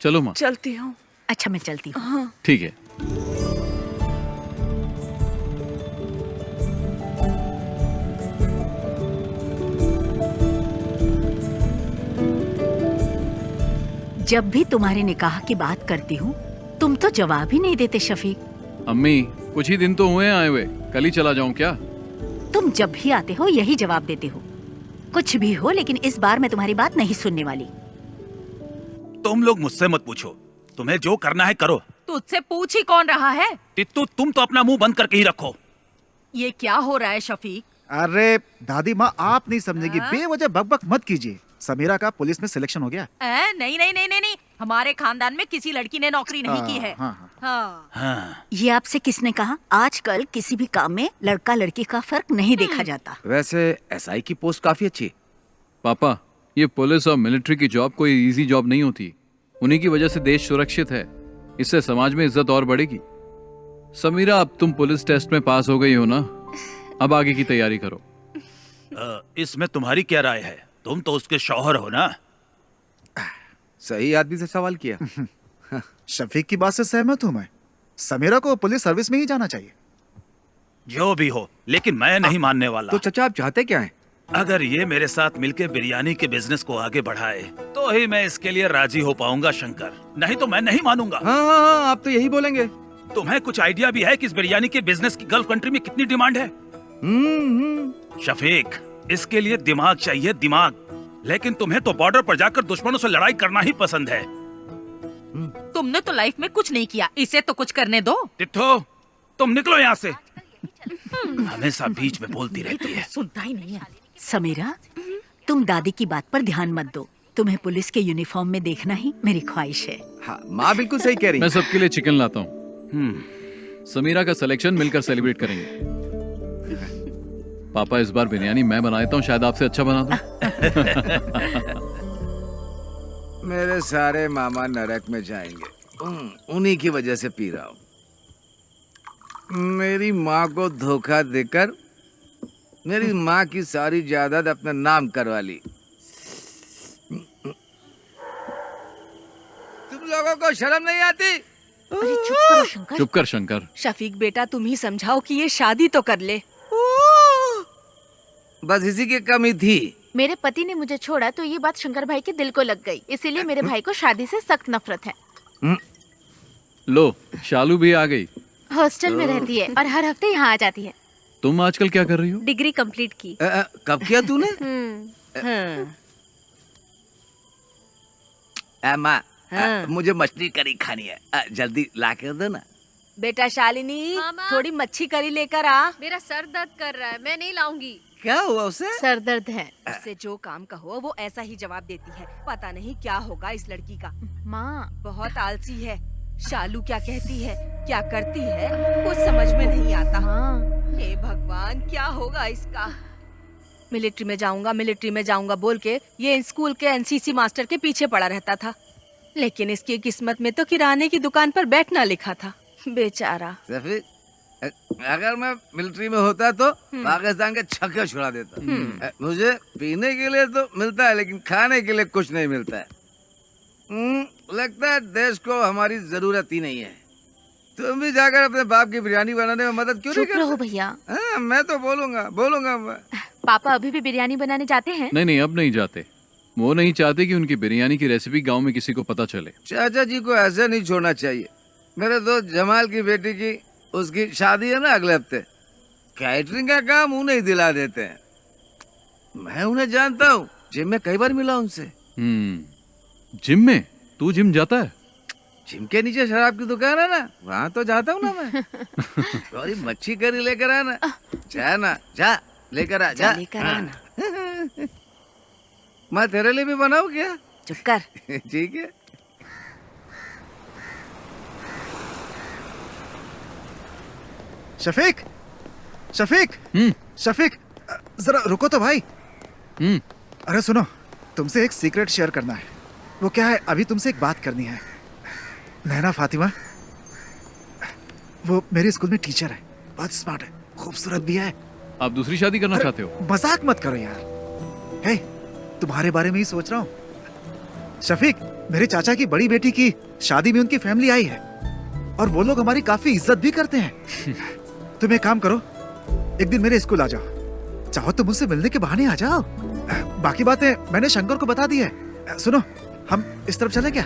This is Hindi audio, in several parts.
चलो माँ। चलती हूँ। अच्छा मैं चलती हूँ। हाँ। ठीक है। जब भी तुम्हारे निकाह की बात करती हूँ तुम तो जवाब ही नहीं देते शफीक। अम्मी कुछ ही दिन तो हुए हैं आए हुए, कल ही चला जाऊं क्या? तुम जब भी आते हो यही जवाब देते हो। कुछ भी हो लेकिन इस बार मैं तुम्हारी बात नहीं सुनने वाली। तुम लोग मुझसे मत पूछो, तुम्हें जो करना है करो। तुझसे पूछ ही कौन रहा है? तित्तू तुम तो अपना मुंह बंद करके ही रखो। ये क्या हो रहा है शफीक? अरे दादी माँ, आप नहीं समझेगी, बेवजह बकबक मत कीजिए। समीरा का पुलिस में सिलेक्शन हो गया। नहीं नहीं नहीं नहीं नहीं, हमारे खानदान में किसी लड़की ने नौकरी नहीं की है। हाँ। ये आपसे किसने कहा? आजकल किसी भी काम में लड़का लड़की का फर्क नहीं देखा जाता। वैसे एसआई की पोस्ट काफी अच्छी है। पापा ये पुलिस और मिलिट्री की जॉब कोई इजी जॉब नहीं होती। उन्हीं की वजह से देश सुरक्षित है, इससे समाज में इज्जत और बढ़ेगी। समीरा अब तुम पुलिस टेस्ट में पास हो गई हो ना, अब आगे की तैयारी करो। इसमें तुम्हारी क्या राय है? तुम तो उसके शौहर हो ना। सही आदमी से सवाल किया। शफीक की बात से सहमत हूँ मैं। समीरा को पुलिस सर्विस में ही जाना चाहिए। जो भी हो, लेकिन मैं नहीं मानने वाला। तो चचा आप चाहते क्या हैं? अगर ये मेरे साथ मिलकर बिरयानी के बिजनेस को आगे बढ़ाए तो ही मैं इसके लिए राजी हो पाऊंगा शंकर, नहीं तो मैं नहीं मानूंगा। हाँ, आप तो यही बोलेंगे। तुम्हें कुछ आइडिया भी है कि इस बिरयानी के बिजनेस की गल्फ कंट्री में कितनी डिमांड है? शफीक, इसके लिए दिमाग चाहिए, दिमाग। लेकिन तुम्हें तो बॉर्डर पर जाकर दुश्मनों से लड़ाई करना ही पसंद है। तुमने तो लाइफ में कुछ नहीं किया, इसे तो कुछ करने दो। तित्थो, तुम निकलो यहाँ से। हमेशा बीच में बोलती रहती है। सुनता ही नहीं है। समीरा तुम दादी की बात पर ध्यान मत दो। तुम्हें पुलिस के यूनिफॉर्म में देखना ही मेरी ख्वाहिश है। हाँ, माँ बिल्कुल सही कह रही मैं सबके लिए चिकन लाता हूँ। समीरा का सिलेक्शन मिलकर सेलिब्रेट करेंगे। पापा इस बार बिरयानी मैं बनाता हूँ, शायद आपसे अच्छा बना दूं। मेरे सारे मामा नरक में जाएंगे, उन्हीं की वजह से पी रहा हूँ। मेरी माँ को धोखा देकर मेरी माँ की सारी जायदाद अपने नाम करवा ली। तुम लोगों को शर्म नहीं आती? अरे चुप करो शंकर। चुप कर शंकर। शफीक बेटा तुम ही समझाओ कि ये शादी तो कर ले। बस इसी की कमी थी। मेरे पति ने मुझे छोड़ा तो ये बात शंकर भाई के दिल को लग गई, इसीलिए मेरे भाई को शादी से सख्त नफरत है। लो शालू भी आ गई। हॉस्टल में रहती है और हर हफ्ते यहाँ आ जाती है। तुम आजकल क्या कर रही हो? डिग्री कंप्लीट की। कब किया तूने? माँ, मुझे मछली करी खानी है, जल्दी ला कर दो ना। बेटा शालिनी, थोड़ी मच्छी करी लेकर आ। मेरा सर दर्द कर रहा है, मैं नहीं लाऊंगी। क्या हुआ उसे? सर दर्द है। उससे जो काम कहो वो ऐसा ही जवाब देती है। पता नहीं क्या होगा इस लड़की का। माँ बहुत आलसी है। शालू क्या कहती है, क्या करती है, कुछ समझ में नहीं आता। हे भगवान, क्या होगा इसका? मिलिट्री में जाऊंगा बोल के ये स्कूल के एनसीसी मास्टर के पीछे पड़ा रहता था, लेकिन इसकी किस्मत में तो किराने की दुकान पर बैठना लिखा था। बेचारा। अगर मैं मिलिट्री में होता तो पाकिस्तान के छक्के छुड़ा देता। मुझे पीने के लिए तो मिलता है, लेकिन खाने के लिए कुछ नहीं मिलता है। लगता है देश को हमारी जरूरत ही नहीं है। तुम भी जाकर अपने बाप की बिरयानी बनाने में मदद क्यों नहीं करते? चुप रहो भैया। मैं तो बोलूंगा मैं। पापा अभी भी बिरयानी बनाने जाते हैं? नहीं, अब नहीं जाते। वो नहीं चाहते कि उनकी बिरयानी की रेसिपी गांव में किसी को पता चले। चाचा जी को ऐसे नहीं छोड़ना चाहिए। मेरे दोस्त जमाल की बेटी की उसकी शादी है ना अगले हफ्ते। कैटरिंग का काम उन्हें ही दिला देते हैं। मैं उन्हें जानता हूँ, जिम में कई बार मिला उनसे। जिम में? तू जिम जाता है? जिम के नीचे शराब की दुकान है ना, वहाँ तो जाता हूँ ना मैं। थोड़ी मच्छी करी लेकर आना। जा लेकर आ जा। लेकर आना। मैं तेरे लिए भी बनाऊँ क्या? चुप कर। ठीक है। शफीक, शफीक, जरा रुको तो भाई। अरे सुनो, तुमसे एक सीक्रेट शेयर करना है। वो क्या है, अभी तुमसे एक बात करनी है। नैना फातिमा, वो मेरे स्कूल में टीचर है, बहुत स्मार्ट है, खूबसूरत भी है। आप दूसरी शादी करना चाहते हो? मजाक मत करो यार। हे, तुम्हारे बारे में ही सोच रहा हूँ। शफीक, मेरे चाचा की बड़ी बेटी की शादी में उनकी फैमिली आई है और वो लोग हमारी काफी इज्जत भी करते हैं। तुम एक काम करो, एक दिन मेरे स्कूल आ जाओ, चाहो तो मुझसे मिलने के बहाने आ जाओ। बाकी बातें मैंने शंकर को बता दी है। सुनो, हम इस तरफ चले क्या?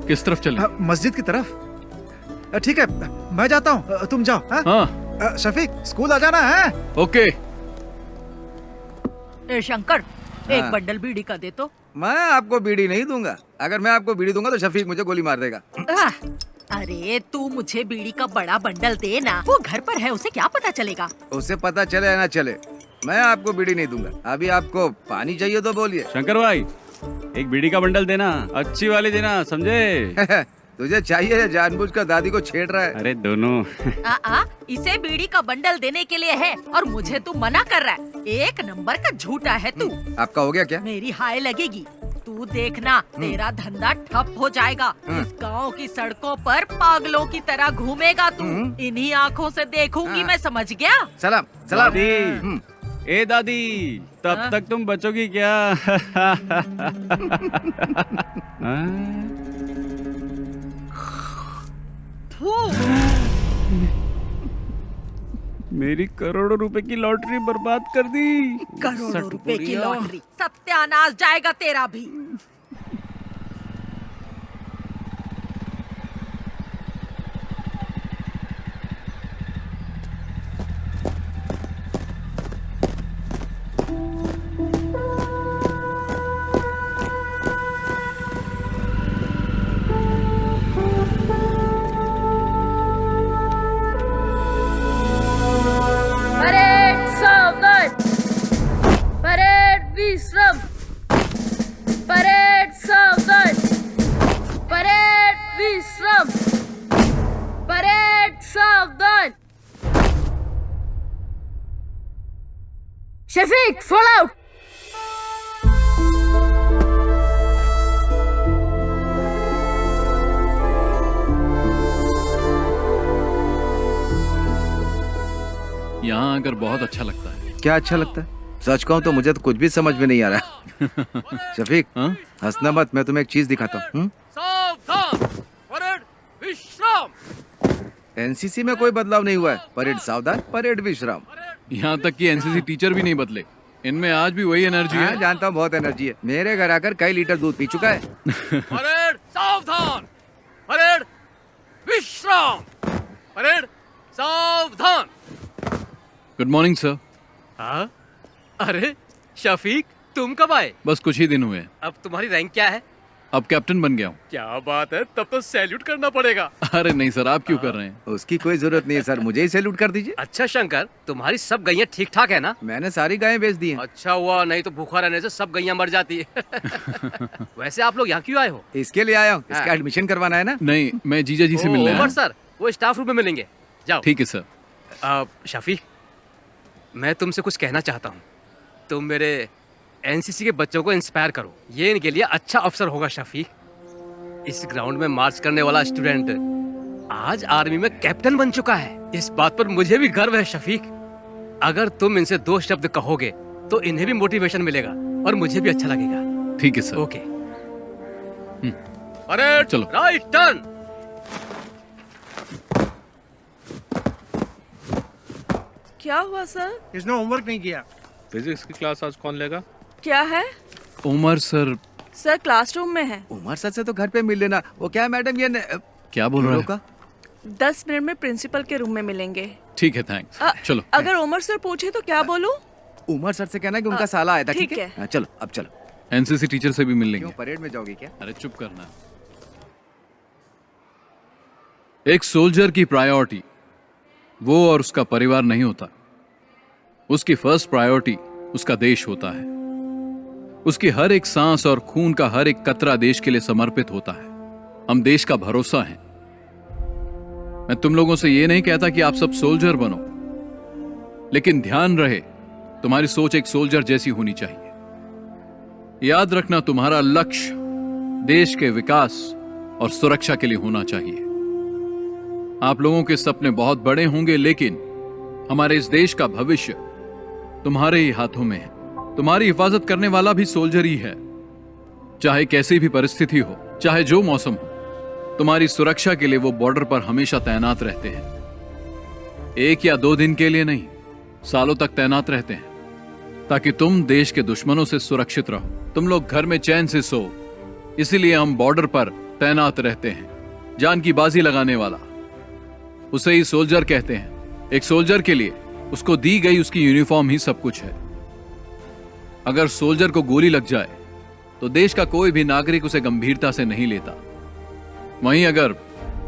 किस तरफ चले? मस्जिद की तरफ। ठीक है, मैं जाता हूँ, तुम जाओ। हाँ? शफीक, स्कूल आ जाना है। ओके। ए शंकर, एक बंडल बीड़ी का दे तो। मैं आपको बीड़ी नहीं दूंगा। अगर मैं आपको बीड़ी दूंगा तो शफीक मुझे गोली मार देगा। अरे तू मुझे बीड़ी का बड़ा बंडल दे ना, वो घर पर है, उसे क्या पता चलेगा? उसे पता चले या ना चले, मैं आपको बीड़ी नहीं दूंगा। अभी आपको पानी चाहिए तो बोलिए। शंकर भाई, एक बीड़ी का बंडल देना, अच्छी वाली देना, समझे? तुझे चाहिए या जानबूझकर दादी को छेड़ रहा है? अरे दोनों। इसे बीड़ी का बंडल देने के लिए है और मुझे तू मना कर रहा है। एक नंबर का झूठा है तू। आपका हो गया क्या? मेरी हाय लगेगी, तू देखना, तेरा धंधा ठप हो जाएगा। इस गांव की सड़कों पर पागलों की तरह घूमेगा तू। इन्हीं आँखों से देखूंगी मैं, समझ गया? सलाम सलाम। दादी, ए दादी, तब तक तुम बचोगी क्या? मेरी करोड़ों रुपए की लॉटरी बर्बाद कर दी। करोड़ों रुपए की लॉटरी, सत्यानाश जाएगा तेरा भी। विश्राम, परेड सावधान, परेड विश्राम, परेड सावधान। Shafiq, fall out. यहाँ आकर बहुत अच्छा लगता है। क्या अच्छा लगता है? सच कहूँ तो मुझे तो कुछ भी समझ में नहीं आ रहा। शफीक, हंसना मत, मैं तुम्हें एक चीज दिखाता हूँ। एनसीसी में कोई बदलाव नहीं हुआ है। परेड सावधान, परेड विश्राम। यहाँ तक कि एनसीसी टीचर भी नहीं बदले, इनमें आज भी वही एनर्जी है। जानता हूँ, बहुत एनर्जी है। मेरे घर आकर कई लीटर दूध पी चुका है। परेड सावधान, परेड विश्राम, परेड सावधान। Good morning sir. हाँ? अरे शफीक, तुम कब आए? बस कुछ ही दिन हुए। अब तुम्हारी रैंक क्या है? अब कैप्टन बन गया हूँ। क्या बात है, तब तो सैल्यूट करना पड़ेगा। अरे नहीं सर, आप क्यों कर रहे हैं? उसकी कोई जरूरत नहीं है सर, मुझे ही सैल्यूट कर दीजिए। अच्छा शंकर, तुम्हारी सब गैया ठीक ठाक है ना? मैंने सारी गायें बेच दी हैं। अच्छा हुआ, नहीं तो भूखा रहने से सब गैया मर जाती है। वैसे आप लोग यहाँ क्यों आए हो? इसके लिए आया हूँ, इसका एडमिशन करवाना है ना। नहीं, मैं जीजा जी से मिलने आया हूँ। सर, वो स्टाफ रूम में मिलेंगे, जाओ। ठीक है सर। शफीक, मैं तुमसे कुछ कहना चाहता हूँ। तुम मेरे एनसीसी के बच्चों को इंस्पायर करो, ये इनके लिए अच्छा अवसर होगा। शफीक, इस ग्राउंड में मार्च करने वाला स्टूडेंट आज आर्मी में कैप्टन बन चुका है। इस बात पर मुझे भी गर्व है। शफीक, अगर तुम इनसे 2 शब्द कहोगे तो इन्हें भी मोटिवेशन मिलेगा और मुझे भी अच्छा लगेगा। ठीक है सर। ओके। अरे चलो, राइट टर्न। क्या हुआ सर? इसने होमवर्क नहीं किया। फिजिक्स की क्लास आज कौन लेगा? क्या है? उमर सर। सर क्लासरूम में है। उमर सर से तो घर पे मिल लेना। वो क्या मैडम, ये क्या बोल रहा है? 10 मिनट में प्रिंसिपल के रूम में मिलेंगे। ठीक है, थैंक्स। चलो। अगर उमर सर पूछे तो क्या बोलूं? उमर सर से कहना कि उनका साला आया था। ठीक है, चलो अब चलो। एनसीसी टीचर से भी मिल लेंगे। परेड में जाओगे क्या? अरे चुप करना। एक सोल्जर की प्रायोरिटी वो और उसका परिवार नहीं होता। उसकी फर्स्ट प्रायोरिटी उसका देश होता है। उसकी हर एक सांस और खून का हर एक कतरा देश के लिए समर्पित होता है। हम देश का भरोसा हैं। मैं तुम लोगों से ये नहीं कहता कि आप सब सोल्जर बनो, लेकिन ध्यान रहे तुम्हारी सोच एक सोल्जर जैसी होनी चाहिए। याद रखना, तुम्हारा लक्ष्य देश के विकास और सुरक्षा के लिए होना चाहिए। आप लोगों के सपने बहुत बड़े होंगे, लेकिन हमारे इस देश का भविष्य तुम्हारे ही हाथों में है। तुम्हारी हिफाजत करने वाला भी सोल्जर ही है। चाहे कैसी भी परिस्थिति हो, चाहे जो मौसम हो, तुम्हारी सुरक्षा के लिए वो बॉर्डर पर हमेशा तैनात रहते हैं। 1 या 2 दिन के लिए नहीं, सालों तक तैनात रहते हैं, ताकि तुम देश के दुश्मनों से सुरक्षित रहो, तुम लोग घर में चैन से सो। इसीलिए हम बॉर्डर पर तैनात रहते हैं। जान की बाजी लगाने वाला, उसे ही सोल्जर कहते हैं। एक सोल्जर के लिए उसको दी गई उसकी यूनिफॉर्म ही सब कुछ है। अगर सोल्जर को गोली लग जाए तो देश का कोई भी नागरिक उसे गंभीरता से नहीं लेता। वहीं अगर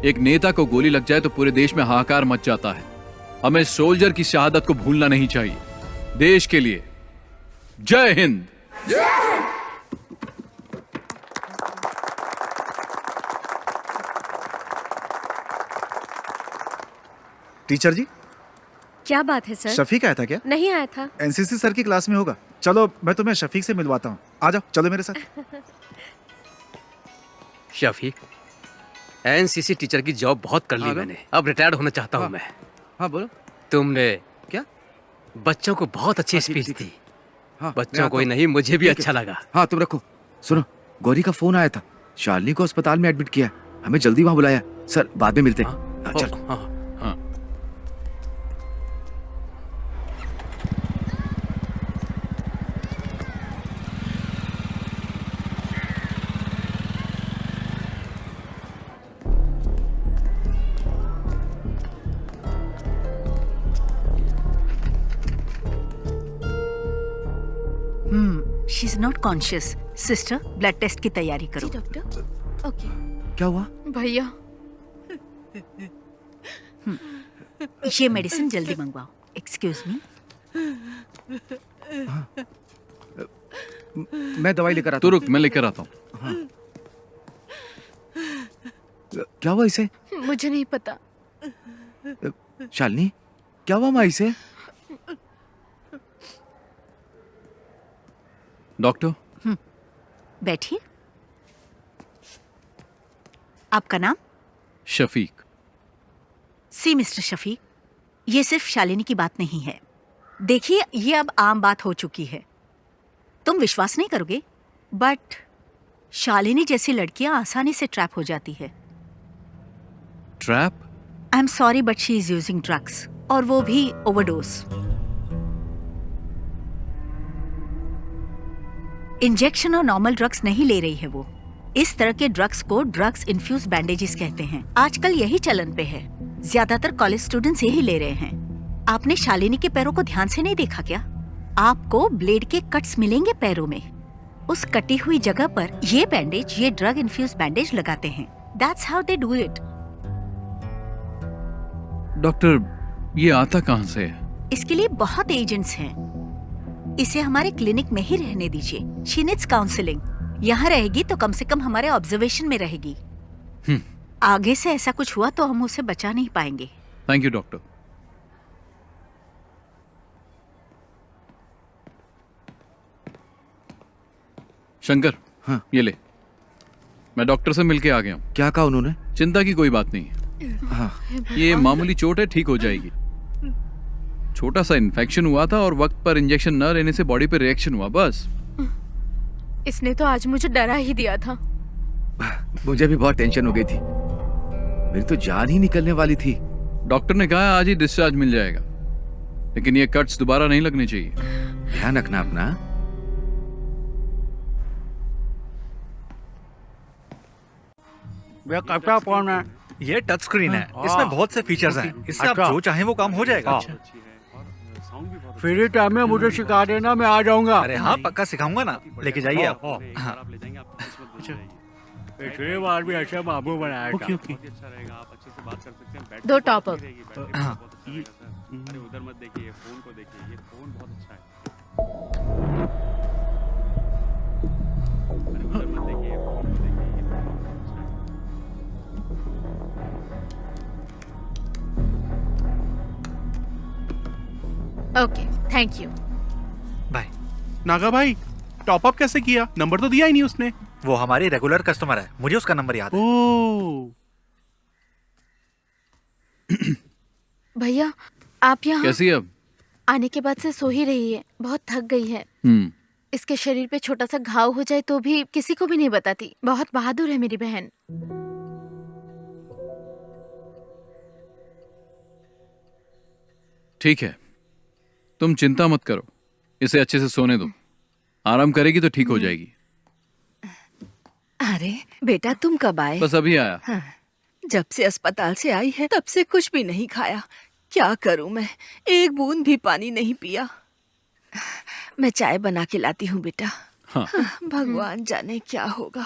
एक नेता को गोली लग जाए तो पूरे देश में हाहाकार मच जाता है। हमें सोल्जर की शहादत को भूलना नहीं चाहिए। देश के लिए जय हिंद। टीचर जी, क्या बात है सर? शफीक आया था क्या? नहीं आया था। एनसीसी सर की क्लास में होगा। चलो मैं तुम्हें शफीक से मिलवाता हूँ। आ जाओ, चलो मेरे साथ। शफीक, एनसीसी टीचर की जॉब बहुत कर ली मैंने, अब रिटायर्ड होना चाहता हूँ मैं। हाँ बोलो। तुमने क्या बच्चों को बहुत अच्छी स्पीच दी। हाँ, बच्चों को ही नहीं, मुझे भी अच्छा लगा। हाँ तुम रखो। सुनो, गौरी का फोन आया था। शालिनी को अस्पताल में एडमिट किया, हमें जल्दी वहां बुलाया। सर बाद में मिलते हैं। चलो। हाँ। She is not conscious. Sister, blood test की तैयारी करो। जी डॉक्टर। ओके। क्या हुआ? भैया, ये मेडिसिन जल्दी मंगवाओ। Excuse me. मैं दवाई लेकर आता तू हूँ। रुक, मैं लेकर आता हूँ। हाँ। क्या हुआ इसे? मुझे नहीं पता। शालिनी, क्या हुआ माँ इसे? डॉक्टर। बैठिए। आपका नाम? शफीक। सी मिस्टर शफीक, ये सिर्फ शालिनी की बात नहीं है। देखिए, ये अब आम बात हो चुकी है। तुम विश्वास नहीं करोगे, बट शालिनी जैसी लड़कियां आसानी से ट्रैप हो जाती है। Trap? I am sorry but she is using drugs, और वो भी ओवरडोज। इंजेक्शन और नॉर्मल ड्रग्स नहीं ले रही है वो। इस तरह के ड्रग्स को ड्रग्स इन्फ्यूज बैंडेजेस कहते हैं। आजकल यही चलन पे है। ज्यादातर कॉलेज स्टूडेंट्स यही ले रहे हैं। आपने शालिनी के पैरों को ध्यान से नहीं देखा क्या? आपको ब्लेड के कट्स मिलेंगे पैरों में। उस कटी हुई जगह पर ये बैंडेज, ये ड्रग इन्फ्यूज बैंडेज लगाते हैं। That's how they do it. Doctor, ये आता कहाँ से है? इसके लिए बहुत एजेंट्स हैं। इसे हमारे क्लिनिक में ही रहने दीजिए। She needs counselling. यहाँ रहेगी तो कम से कम हमारे ऑब्जर्वेशन में रहेगी। आगे से ऐसा कुछ हुआ तो हम उसे बचा नहीं पाएंगे। Thank you doctor. शंकर, हाँ। ये ले। मैं डॉक्टर से मिलके आ गया हूँ। क्या कहा उन्होंने? चिंता की कोई बात नहीं है। हाँ। ये मामूली चोट है, ठीक हो जाएगी। छोटा सा इन्फेक्शन हुआ था और वक्त पर इंजेक्शन न लेने से बॉडी पे रिएक्शन हुआ, बस। इसने तो आज मुझे डरा ही दिया था। मुझे भी बहुत टेंशन हो गई थी। मेरी तो जान ही निकलने वाली थी। डॉक्टर ने कहा आज ही डिस्चार्ज मिल जाएगा, लेकिन ये कट्स दोबारा नहीं लगने चाहिए। ध्यान रखना अपना। भैया कैप्टा फोन है। ये टच स्क्रीन है, इसमें बहुत से फीचर्स हैं। इससे आप जो चाहें वो काम हो जाएगा। फ्री टाइम में मुझे सिखा देना, मैं आ जाऊंगा। अरे हाँ, पक्का सिखाऊंगा ना, लेके जाइए आप। हाँ। पिछली बार भी ऐसे बाबू बनाया था। दो टॉप अप। हाँ। अरे उधर मत देखिए, फोन को देखिए, ये फोन बहुत अच्छा है। अरे उधर मत देखिए, फोन को देखिए, ये फोन बहुत अच्छा है। Okay, thank you. Bye. Naga भाई, टॉप अप कैसे किया? नंबर तो दिया ही नहीं उसने। वो हमारी रेगुलर कस्टमर है, मुझे उसका नंबर याद है। ओह। भैया, आप यहाँ कैसी है अब? आने के बाद से सो ही रही है, बहुत थक गई है। इसके शरीर पे छोटा सा घाव हो जाए तो भी किसी को भी नहीं बताती। बहुत बहादुर है मेरी बहन। ठीक है, तुम चिंता मत करो, इसे अच्छे से सोने दो। आराम करेगी तो ठीक हो जाएगी। अरे बेटा, तुम कब आए? बस अभी आया। हाँ, जब से अस्पताल से आई है तब से कुछ भी नहीं खाया। क्या करूं मैं, एक बूंद भी पानी नहीं पिया। मैं चाय बना के लाती हूँ बेटा। हाँ। भगवान जाने क्या होगा।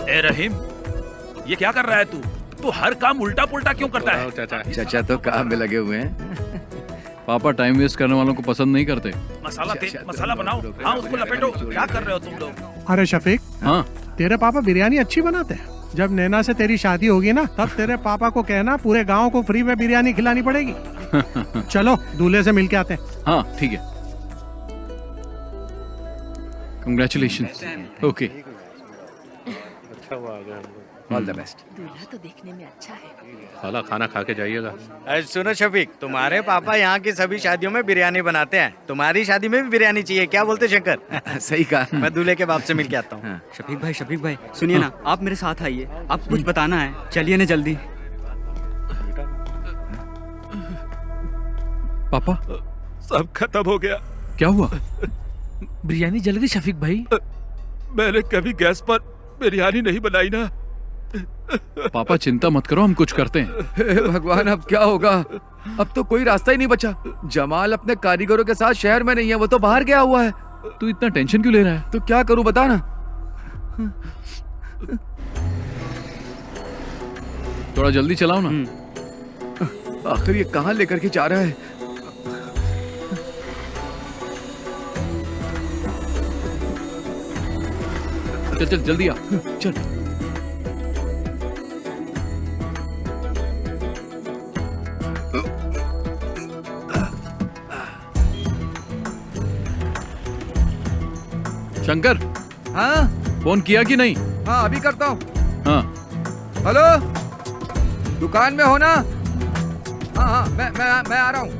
ए रहीम, ये क्या कर रहा है तू? तू हर काम उल्टा पुल्टा क्यों करता है? चाचा तो काम में लगे हुए हैं। पापा टाइम वेस्ट करने वालों को पसंद नहीं करते। मसाला बनाओ। हाँ, उसको लपेटो। क्या कर रहे हो तुम लोग? अरे शफीक, हाँ, तेरे पापा बिरयानी अच्छी बनाते हैं। जब नैना से तेरी शादी होगी ना, तब तेरे पापा को कहना पूरे गांव को फ्री में बिरयानी खिलानी पड़ेगी। चलो दूल्हे से मिल के आते हैं। हाँ ठीक है। Congratulations. Okay, all the best. दूल्हा तो देखने में अच्छा है। साला खाना खा के जाइएगा। अरे सुनो शफीक, तुम्हारे पापा यहाँ की सभी शादियों में बिरयानी बनाते हैं। तुम्हारी शादी में भी बिरयानी चाहिए, क्या बोलते शंकर? सही कहा। मैं दूल्हे के बाप से मिल के आता हूँ। शफीक भाई सुनिए ना, आप मेरे साथ आइए, आपको कुछ बताना है। चलिए ना जल्दी। पापा सब खत्म हो गया। क्या हुआ? बिरयानी जल गई शफीक भाई। मैंने कभी गैस पर बिरयानी नहीं बनाई ना। पापा चिंता मत करो, हम कुछ करते हैं। हे भगवान, अब क्या होगा? अब तो कोई रास्ता ही नहीं बचा। जमाल अपने कारीगरों के साथ शहर में नहीं है, वो तो बाहर गया हुआ है। तू इतना टेंशन क्यों ले रहा है? तो क्या करूं बता ना। थोड़ा जल्दी चलाओ ना। आखिर ये कहाँ लेकर के जा रहा है? चल चल जल्दी आ, चल। शंकर, हाँ फोन किया कि नहीं? हाँ अभी करता हूँ। हाँ हेलो, दुकान में हो ना? हाँ हाँ मैं आ रहा हूँ।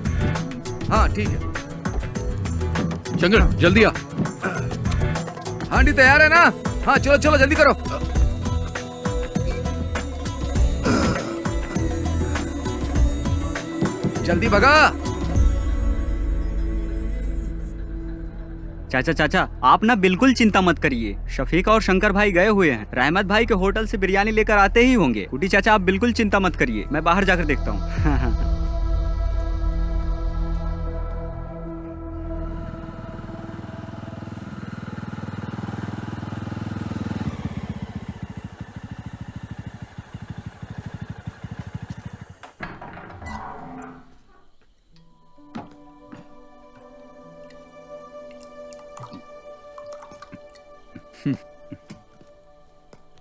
हाँ ठीक है। शंकर जल्दी आ। हांडी तैयार है ना? हाँ चलो चलो जल्दी करो। जल्दी भगा। चाचा आप ना बिल्कुल चिंता मत करिए। शफीक और शंकर भाई गए हुए हैं, रहमत भाई के होटल से बिरयानी लेकर आते ही होंगे। कुटी चाचा आप बिल्कुल चिंता मत करिए, मैं बाहर जाकर देखता हूँ।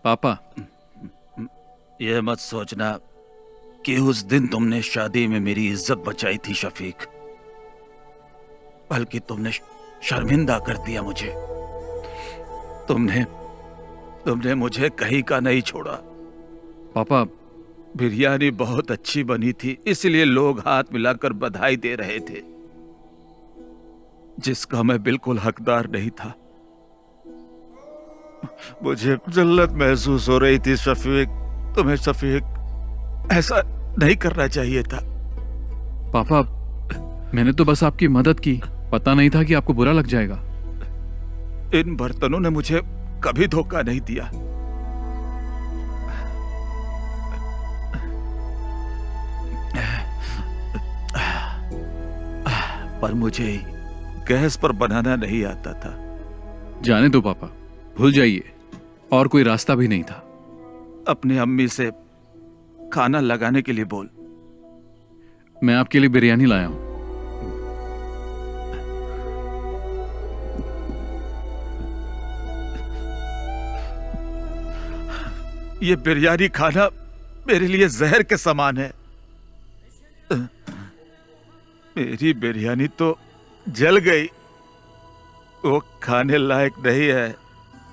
पापा, ये मत सोचना कि उस दिन तुमने शादी में मेरी इज्जत बचाई थी शफीक, बल्कि तुमने शर्मिंदा कर दिया मुझे। तुमने मुझे कहीं का नहीं छोड़ा। पापा, बिरयानी बहुत अच्छी बनी थी, इसलिए लोग हाथ मिलाकर बधाई दे रहे थे, जिसका मैं बिल्कुल हकदार नहीं था। मुझे जिल्लत महसूस हो रही थी शफीक। तुम्हें शफीक ऐसा नहीं करना चाहिए था। पापा, मैंने तो बस आपकी मदद की, पता नहीं था कि आपको बुरा लग जाएगा। इन बर्तनों ने मुझे कभी धोखा नहीं दिया। पर मुझे गैस पर बनाना नहीं आता था। जाने दो पापा, भूल जाइए, और कोई रास्ता भी नहीं था। अपनी अम्मी से खाना लगाने के लिए बोल। मैं आपके लिए बिरयानी लाया हूं। ये बिरयानी खाना मेरे लिए जहर के समान है। मेरी बिरयानी तो जल गई, वो खाने लायक नहीं है,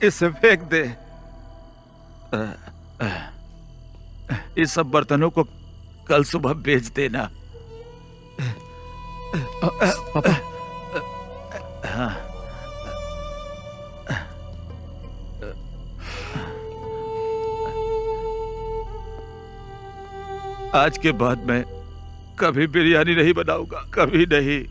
इसे फेंक दे। इस सब बर्तनों को कल सुबह बेच देना। पापा, हाँ। आज के बाद मैं कभी बिरयानी नहीं बनाऊंगा, कभी नहीं।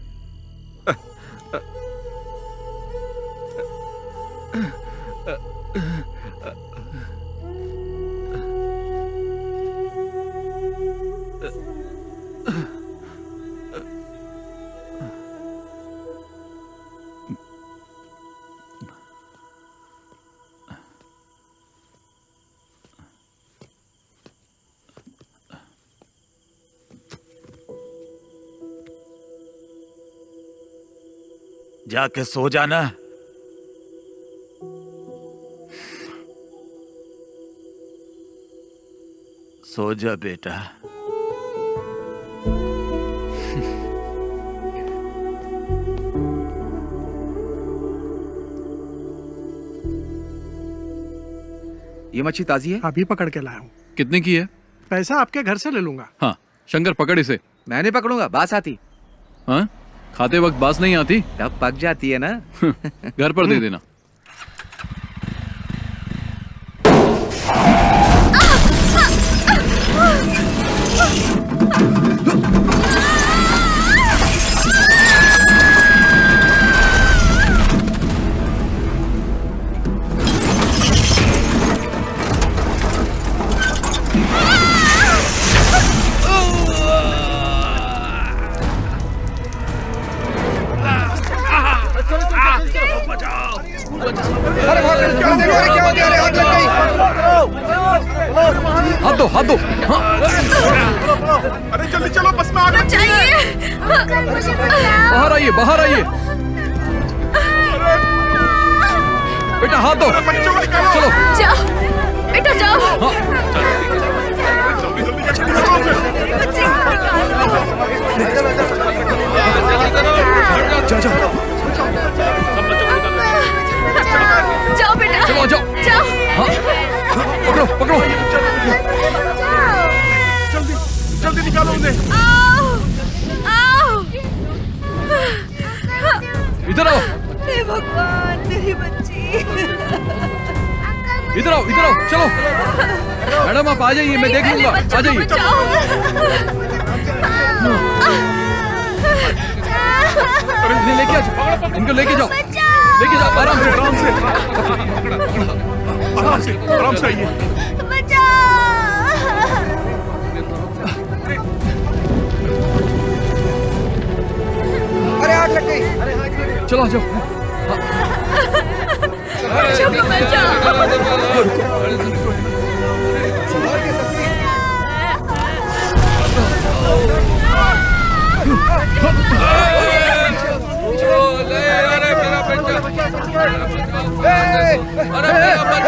जाके सो जाना। सो जा बेटा। ये मच्छी ताजी है? अभी पकड़ के लाया हूँ। कितने की है? पैसा आपके घर से ले लूंगा। हाँ, शंकर पकड़ इसे। मैं नहीं पकड़ूंगा, बास आती। हाँ, खाते वक्त बास नहीं आती? तब पक जाती है ना। घर पर दे देना। हाथ दो, हाथ दो। हाँ। अरे जल्दी चलो, बस में आगे। बाहर आइए, बाहर आइए। बेटा हाथ दो। चलो जाओ बेटा, जाओ। जाओ बेटा, चलो जाओ, जाओ। हाँ, पकड़ो पकड़ो। जल्दी जल्दी निकालो उन्हें। इधर आओ। हे भगवान, मेरी बच्ची। इधर आओ, इधर आओ, चलो। मैडम आप आ जाइए, मैं देख लूंगा। आ जाइए। इन्हें लेके आओ, इनको लेके जाओ, लेके जाओ। आराम से, आराम से, आराम से, आराम से आइए। अरे आग लग गई। चलो जाओ।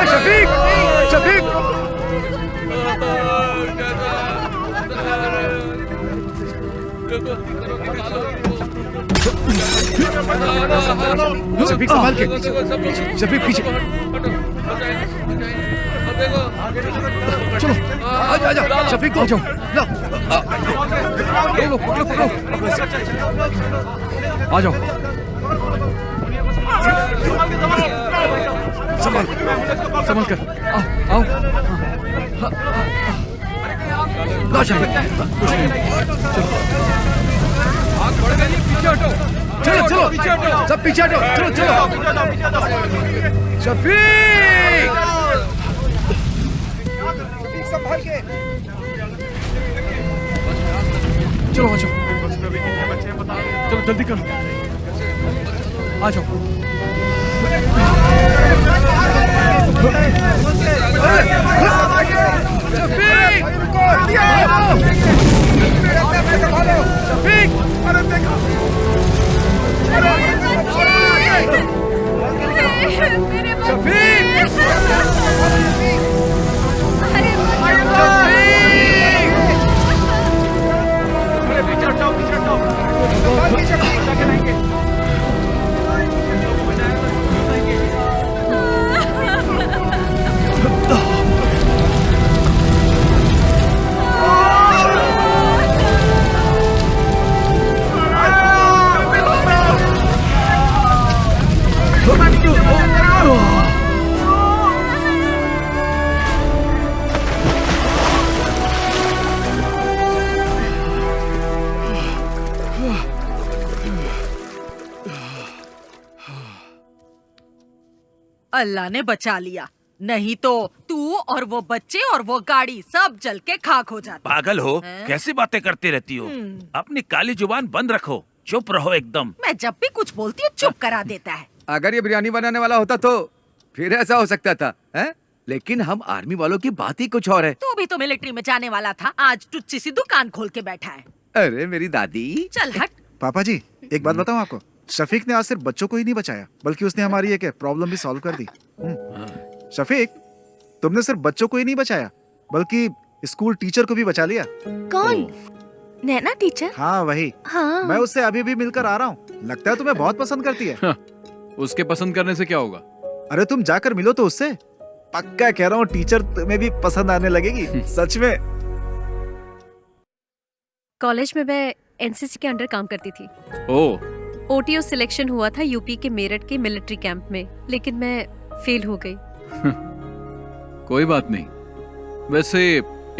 शफीक, शफीक संभाल के। शफीक पीछे। चलो आ जाओ शफीक को। जाओ लो पकड़ो। आ जाओ। संभाल कर। आओ। लो शफीक। चलो सब पीछे हटो। चलो शफीक संभाल के। चलो आ जाओ। चलो जल्दी करो। आ जाओ। शफीक अरे देखो। अल्लाह ने बचा लिया, नहीं तो तू और वो बच्चे और वो गाड़ी सब जल के खाक हो जाते। पागल हो? कैसी बातें करती रहती हो? अपनी काली जुबान बंद रखो, चुप रहो एकदम। मैं जब भी कुछ बोलती हूँ चुप करा देता है। अगर ये बिरयानी बनाने वाला होता तो फिर ऐसा हो सकता था, हैं? लेकिन हम आर्मी वालों की बात ही कुछ और है। तू भी तो मिलिट्री में जाने वाला था, आज टुच्ची सी दुकान खोल के बैठा है। अरे मेरी दादी। चल हट। पापा जी एक बात बताऊं आपको, शफीक ने आज सिर्फ बच्चों को ही नहीं बचाया बल्कि उसने हमारी एक प्रॉब्लम भी सॉल्व कर दी। शफीक तुमने सिर्फ बच्चों को ही नहीं बचाया बल्कि स्कूल टीचर को भी बचा लिया। कौन? नैना टीचर? हाँ वही। हाँ। मैं उससे अभी भी मिलकर आ रहा हूँ, लगता है तुम्हें बहुत पसंद करती है। उसके पसंद करने से क्या होगा? अरे तुम जाकर मिलो तो उससे, पक्का कह रहा हूँ टीचर तुम्हें भी पसंद आने लगेगी। सच में। कॉलेज में मैं एनसीसी के अंडर काम करती थी। ओटीओ सिलेक्शन हुआ था यूपी के मेरठ के मिलिट्री कैंप में, लेकिन मैं फेल हो गई। कोई बात नहीं, वैसे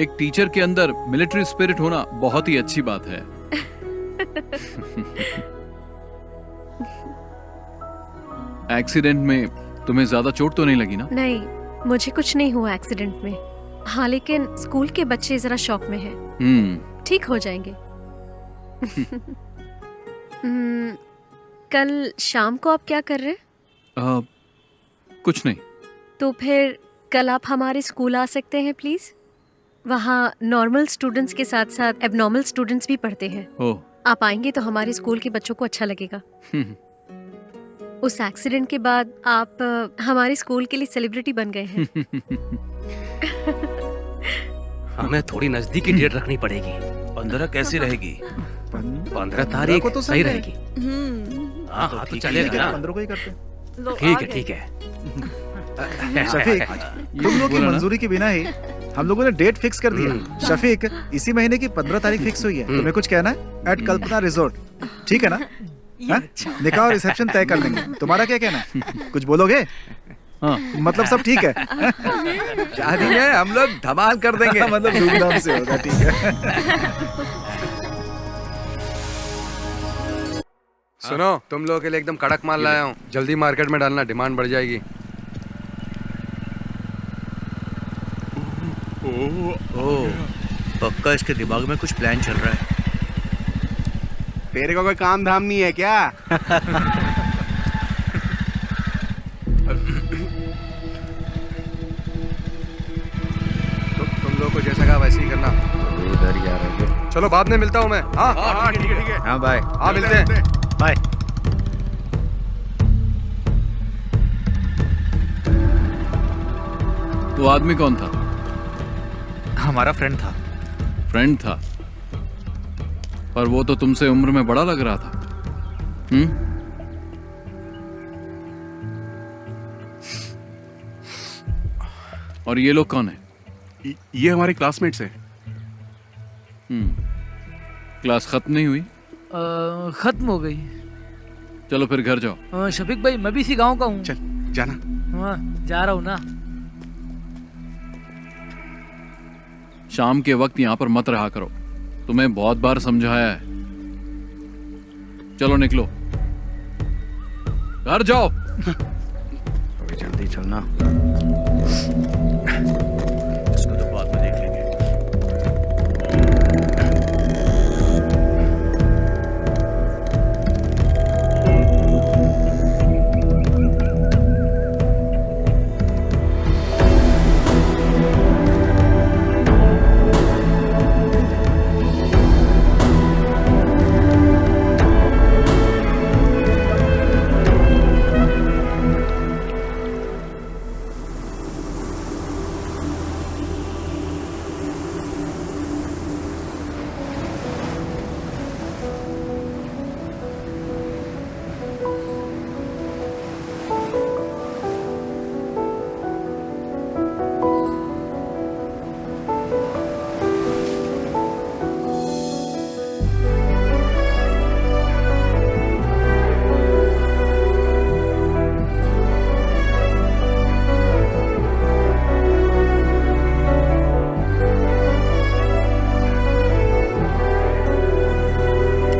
एक टीचर के अंदर मिलिट्री स्पिरिट होना बहुत ही अच्छी बात है। एक्सीडेंट में तुम्हें ज्यादा चोट तो नहीं लगी ना? नहीं, मुझे कुछ नहीं हुआ एक्सीडेंट में। हाँ, लेकिन स्कूल के बच्चे जरा शॉक में हैं। ठीक हो जाएंगे। कल शाम को आप क्या कर रहे हैं? कुछ नहीं। तो फिर कल आप हमारे स्कूल आ सकते हैं प्लीज? वहाँ नॉर्मल स्टूडेंट्स के साथ साथ एबनॉर्मल स्टूडेंट्स भी पढ़ते हैं। आप आएंगे तो हमारे स्कूल के बच्चों को अच्छा लगेगा। उस एक्सीडेंट के बाद आप हमारे स्कूल के लिए सेलिब्रिटी बन गए हैं। हमें थोड़ी नजदीकी डेट रखनी पड़ेगी। 15 कैसी रहेगी? 15 तारीख को तो सही रहेगी। हाँ तो चलेगा ना। 15 को ही करते। ठीक है। शफीक तुम लोग की मंजूरी के बिना ही हम लोगों ने डेट फिक्स कर दिया। शफीक इसी महीने की 15 तारीख फिक्स हुई है। तुम्हें कुछ कहना है? एट कल्पना रिजोर्ट, ठीक है ना? निकाह और रिसेप्शन तय कर लेंगे। तुम्हारा क्या कहना है? कुछ बोलोगे? हाँ। मतलब सब ठीक है? शादी में हम लोग धमाल कर देंगे। मतलब धूमधाम से होगा, ठीक है। सुनो, तुम लोगों के लिए एकदम कड़क माल लाया हूँ, जल्दी मार्केट में डालना, डिमांड बढ़ जाएगी। पक्का इसके दिमाग में कुछ प्लान चल रहा है। तेरे को कोई काम धाम नहीं है क्या? तुम लोग को जैसा कहा वैसे ही करना। इधर ही आ रहे हैं। चलो बाद में मिलता हूँ मैं। हाँ ठीक है। हाँ बाय। हाँ मिलते हैं। बाय। वो आदमी कौन था? हमारा फ्रेंड था। फ्रेंड था, पर वो तो तुमसे उम्र में बड़ा लग रहा था। और ये लोग कौन है? ये हमारे क्लासमेट्स हैं। क्लास खत्म नहीं हुई? खत्म हो गई। चलो फिर घर जाओ। शफीक भाई, मैं भी इसी गांव का हूँ। चल जाना। हाँ, जा रहा हूँ ना। शाम के वक्त यहाँ पर मत रहा करो, तुम्हें बहुत बार समझाया है। चलो निकलो, घर जाओ। थोड़ी जल्दी चलना। इसको तो बाद में देख लेंगे।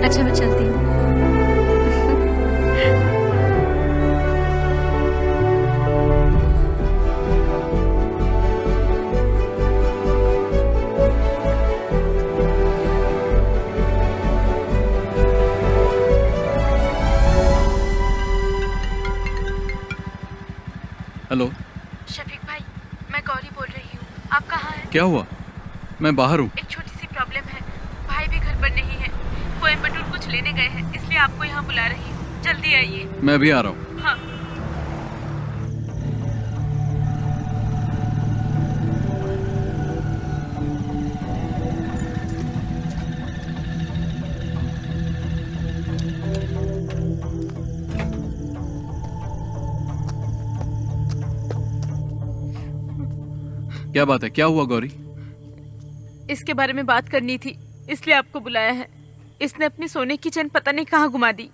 अच्छा, मैं चलती हूँ। हेलो। शफीक भाई, मैं गौरी बोल रही हूँ। आप कहाँ हैं? क्या हुआ? मैं बाहर हूँ। एक छोटी सी प्रॉब्लम है। भाई भी घर पर नहीं है। कोयम्बटूर कुछ लेने गए हैं, इसलिए आपको यहाँ बुला रही हूँ। जल्दी आइए। मैं भी आ रहा हूँ। हाँ। क्या बात है? क्या हुआ गौरी? इसके बारे में बात करनी थी, इसलिए आपको बुलाया है। इसने अपनी सोने की चेन पता नहीं कहाँ घुमा दी,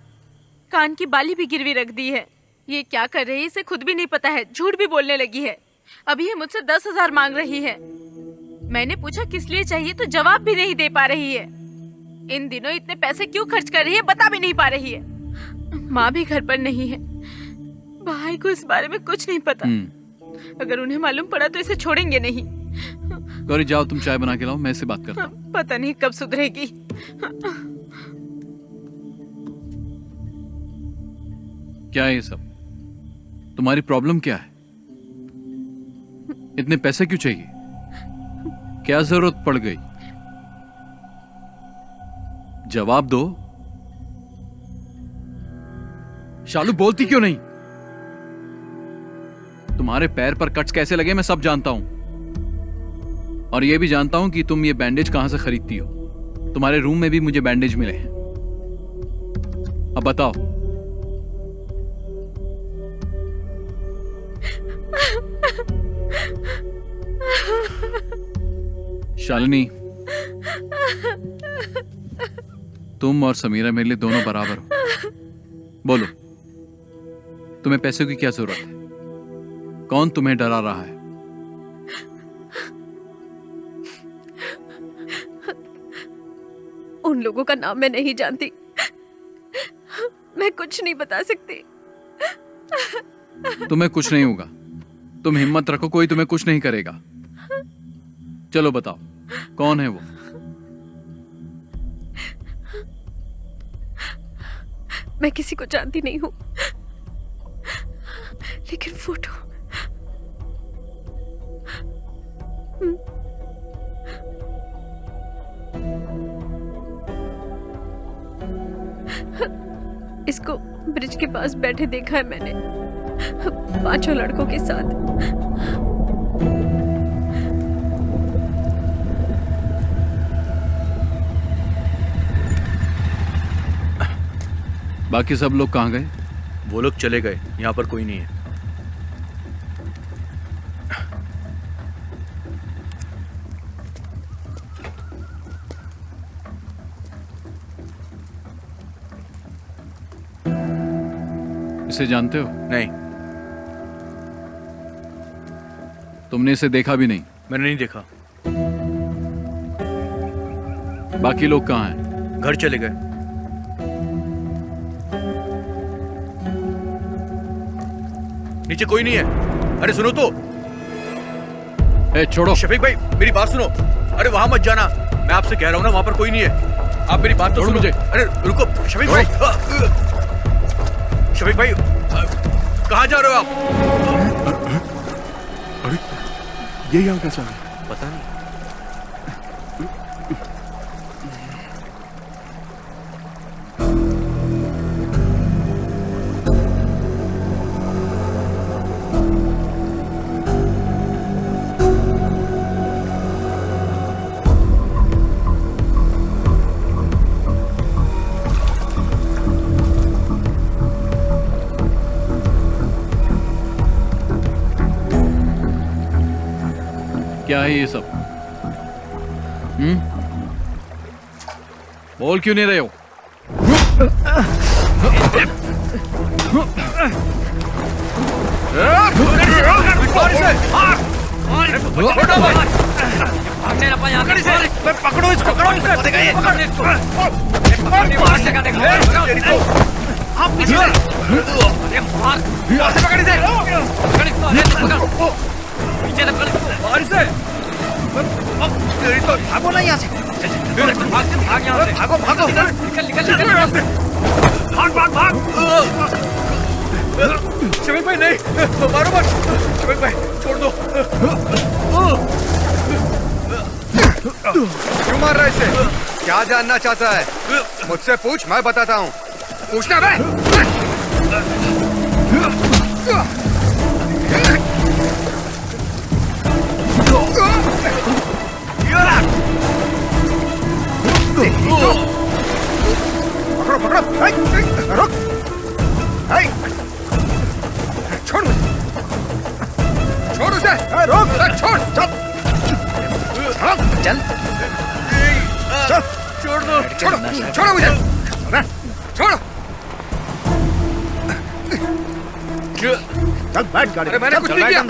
कान की बाली भी गिरवी रख दी है। ये क्या कर रही है इसे खुद भी नहीं पता है। झूठ भी बोलने लगी है। अभी ये मुझसे 10,000 मांग रही है। मैंने पूछा किस लिए चाहिए तो जवाब भी नहीं दे पा रही है। इन दिनों इतने पैसे क्यों खर्च कर रही है बता भी नहीं पा रही है। माँ भी घर पर नहीं है। भाई को इस बारे में कुछ नहीं पता। अगर उन्हें मालूम पड़ा तो इसे छोड़ेंगे नहीं। गौरी जाओ, तुम चाय बना के लाओ, मैं इससे बात करता हूँ। पता नहीं कब सुधरेगी। क्या है ये सब? तुम्हारी प्रॉब्लम क्या है? इतने पैसे क्यों चाहिए? क्या जरूरत पड़ गई? जवाब दो। शालू बोलती क्यों नहीं? तुम्हारे पैर पर कट्स कैसे लगे मैं सब जानता हूं, और यह भी जानता हूं कि तुम ये बैंडेज कहां से खरीदती हो। तुम्हारे रूम में भी मुझे बैंडेज मिले हैं। अब बताओ। शालिनी, तुम और समीरा मेरे लिए दोनों बराबर हो। बोलो, तुम्हें पैसों की क्या जरूरत है? कौन तुम्हें डरा रहा है? उन लोगों का नाम मैं नहीं जानती। मैं कुछ नहीं बता सकती। तुम्हें कुछ नहीं होगा। तुम हिम्मत रखो, कोई तुम्हें कुछ नहीं करेगा। चलो बताओ, कौन है वो? मैं किसी को जानती नहीं हूँ, लेकिन फोटो इसको ब्रिज के पास बैठे देखा है मैंने, 5 लड़कों के साथ। बाकी सब लोग कहाँ गए? वो लोग चले गए, यहाँ पर कोई नहीं है। इसे जानते हो? नहीं। तुमने इसे देखा भी नहीं? मैंने नहीं देखा। बाकी लोग कहाँ हैं? घर चले गए। नीचे कोई नहीं है। अरे सुनो तो। छोड़ो। शफीक भाई मेरी बात सुनो। अरे वहां मत जाना, मैं आपसे कह रहा हूँ ना, वहां पर कोई नहीं है। आप मेरी बात तो सुनो। मुझे। अरे रुको शफीक भाई। शफीक भाई कहाँ जा रहे हो आप? अरे ये यहाँ कैसा है? पता नहीं। क्या है ये सब? बोल क्यों नहीं रहे हो? पकड़ो इसको, भागो ना यहाँ से। भागो भागो, निकल यहाँ से। भाग। शफीक भाई नहीं, मारो मत। शफीक भाई छोड़ दो। क्यों मार रहा है इसे? क्या जानना चाहता है? मुझसे पूछ, मैं बताता हूँ। पूछना बे। पकड़ो, रुक। छोड़ उसे। रोक, छोड़। चल। छोड़ दो। छोड़ो मुझे। छोड़ो। चल बैठ गाड़ी। अरे मैंने कुछ नहीं किया।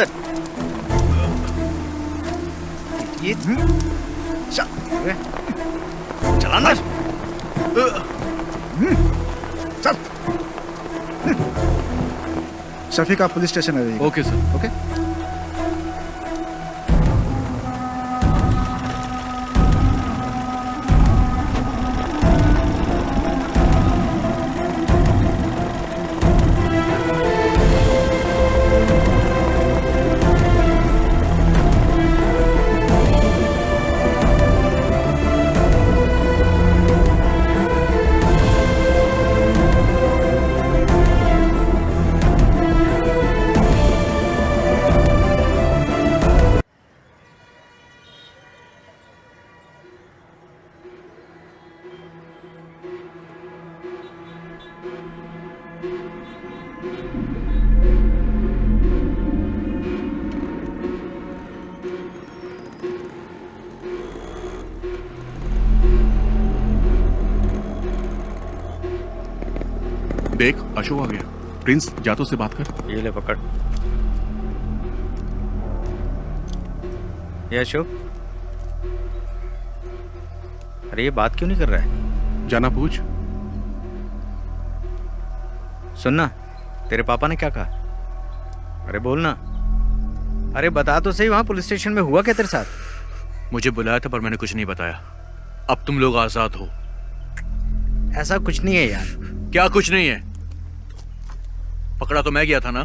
चला ना। चल। शफीक आप पुलिस स्टेशन आ जाइए। Okay sir. ओके। देख अशोक आ गया। प्रिंस जातो से बात कर। ये ले पकड़। ये अशोक, अरे ये बात क्यों नहीं कर रहा है? जाना पूछ। सुनना, तेरे पापा ने क्या कहा? अरे बोलना। अरे बता तो सही, वहां पुलिस स्टेशन में हुआ क्या तेरे साथ? मुझे बुलाया था पर मैंने कुछ नहीं बताया। अब तुम लोग आजाद हो। ऐसा कुछ नहीं है यार। क्या कुछ नहीं है? पकड़ा तो मैं गया था ना।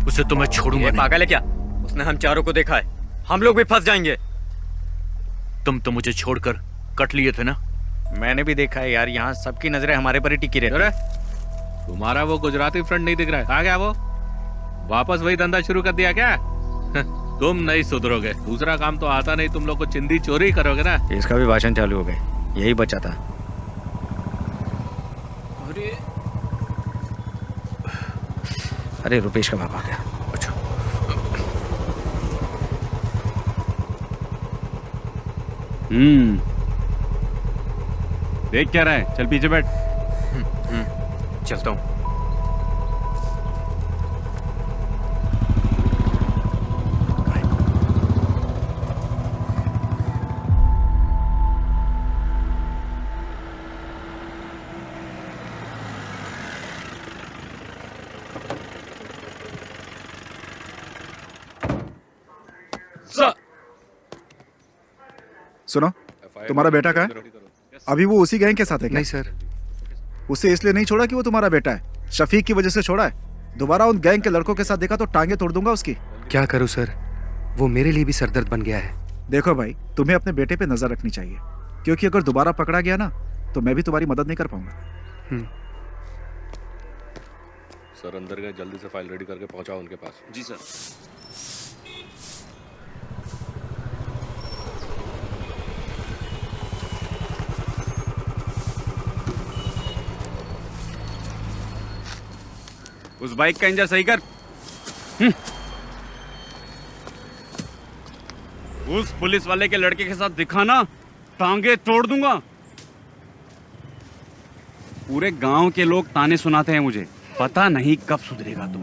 उसे तो मैं छोड़ूंगा नहीं। पागल है क्या? उसने हम चारों को देखा है, हम लोग भी फंस जाएंगे। तुम तो मुझे छोड़कर कट लिए थे ना। मैंने भी देखा है यार, यहाँ सबकी नजरें हमारे पर ही टिकी रहती है। तुम्हारा वो गुजराती फ्रेंड नहीं दिख रहा है? कहाँ गया वो? वापस वही धंधा शुरू कर दिया क्या? तुम नहीं सुधरोगे। दूसरा काम तो आता नहीं, तुम लोग को चिंदी चोरी करोगे ना। इसका भी भाषण चालू हो गए, यही बचा था। अरे रुपेश का बाप आ गया। अच्छा देख क्या रहा है, चल पीछे बैठ। चलता हूँ। सुनो, तुम्हारा बेटा कहाँ है? अभी वो उसी गैंग के साथ है क्या? नहीं सर। उसे इसलिए नहीं छोड़ा कि वो तुम्हारा बेटा है, शफीक की वजह से छोड़ा है। दोबारा उन गैंग के लड़कों के साथ देखा तो टांगे तोड़ दूंगा उसकी। क्या करूं सर, वो मेरे लिए भी सरदर्द बन गया है। देखो भाई, तुम्हें अपने बेटे पे नजर रखनी चाहिए, क्योंकि अगर दोबारा पकड़ा गया ना तो मैं भी तुम्हारी मदद नहीं कर पाऊंगा। सर अंदर गए, जल्दी से फाइल रेडी करके पहुंचाओ उनके पास। जी सर। उस बाइक का इंजन सही कर। उस पुलिस वाले के लड़के के साथ दिखाना, टांगे तोड़ दूंगा। पूरे गांव के लोग ताने सुनाते हैं मुझे, पता नहीं कब सुधरेगा तू।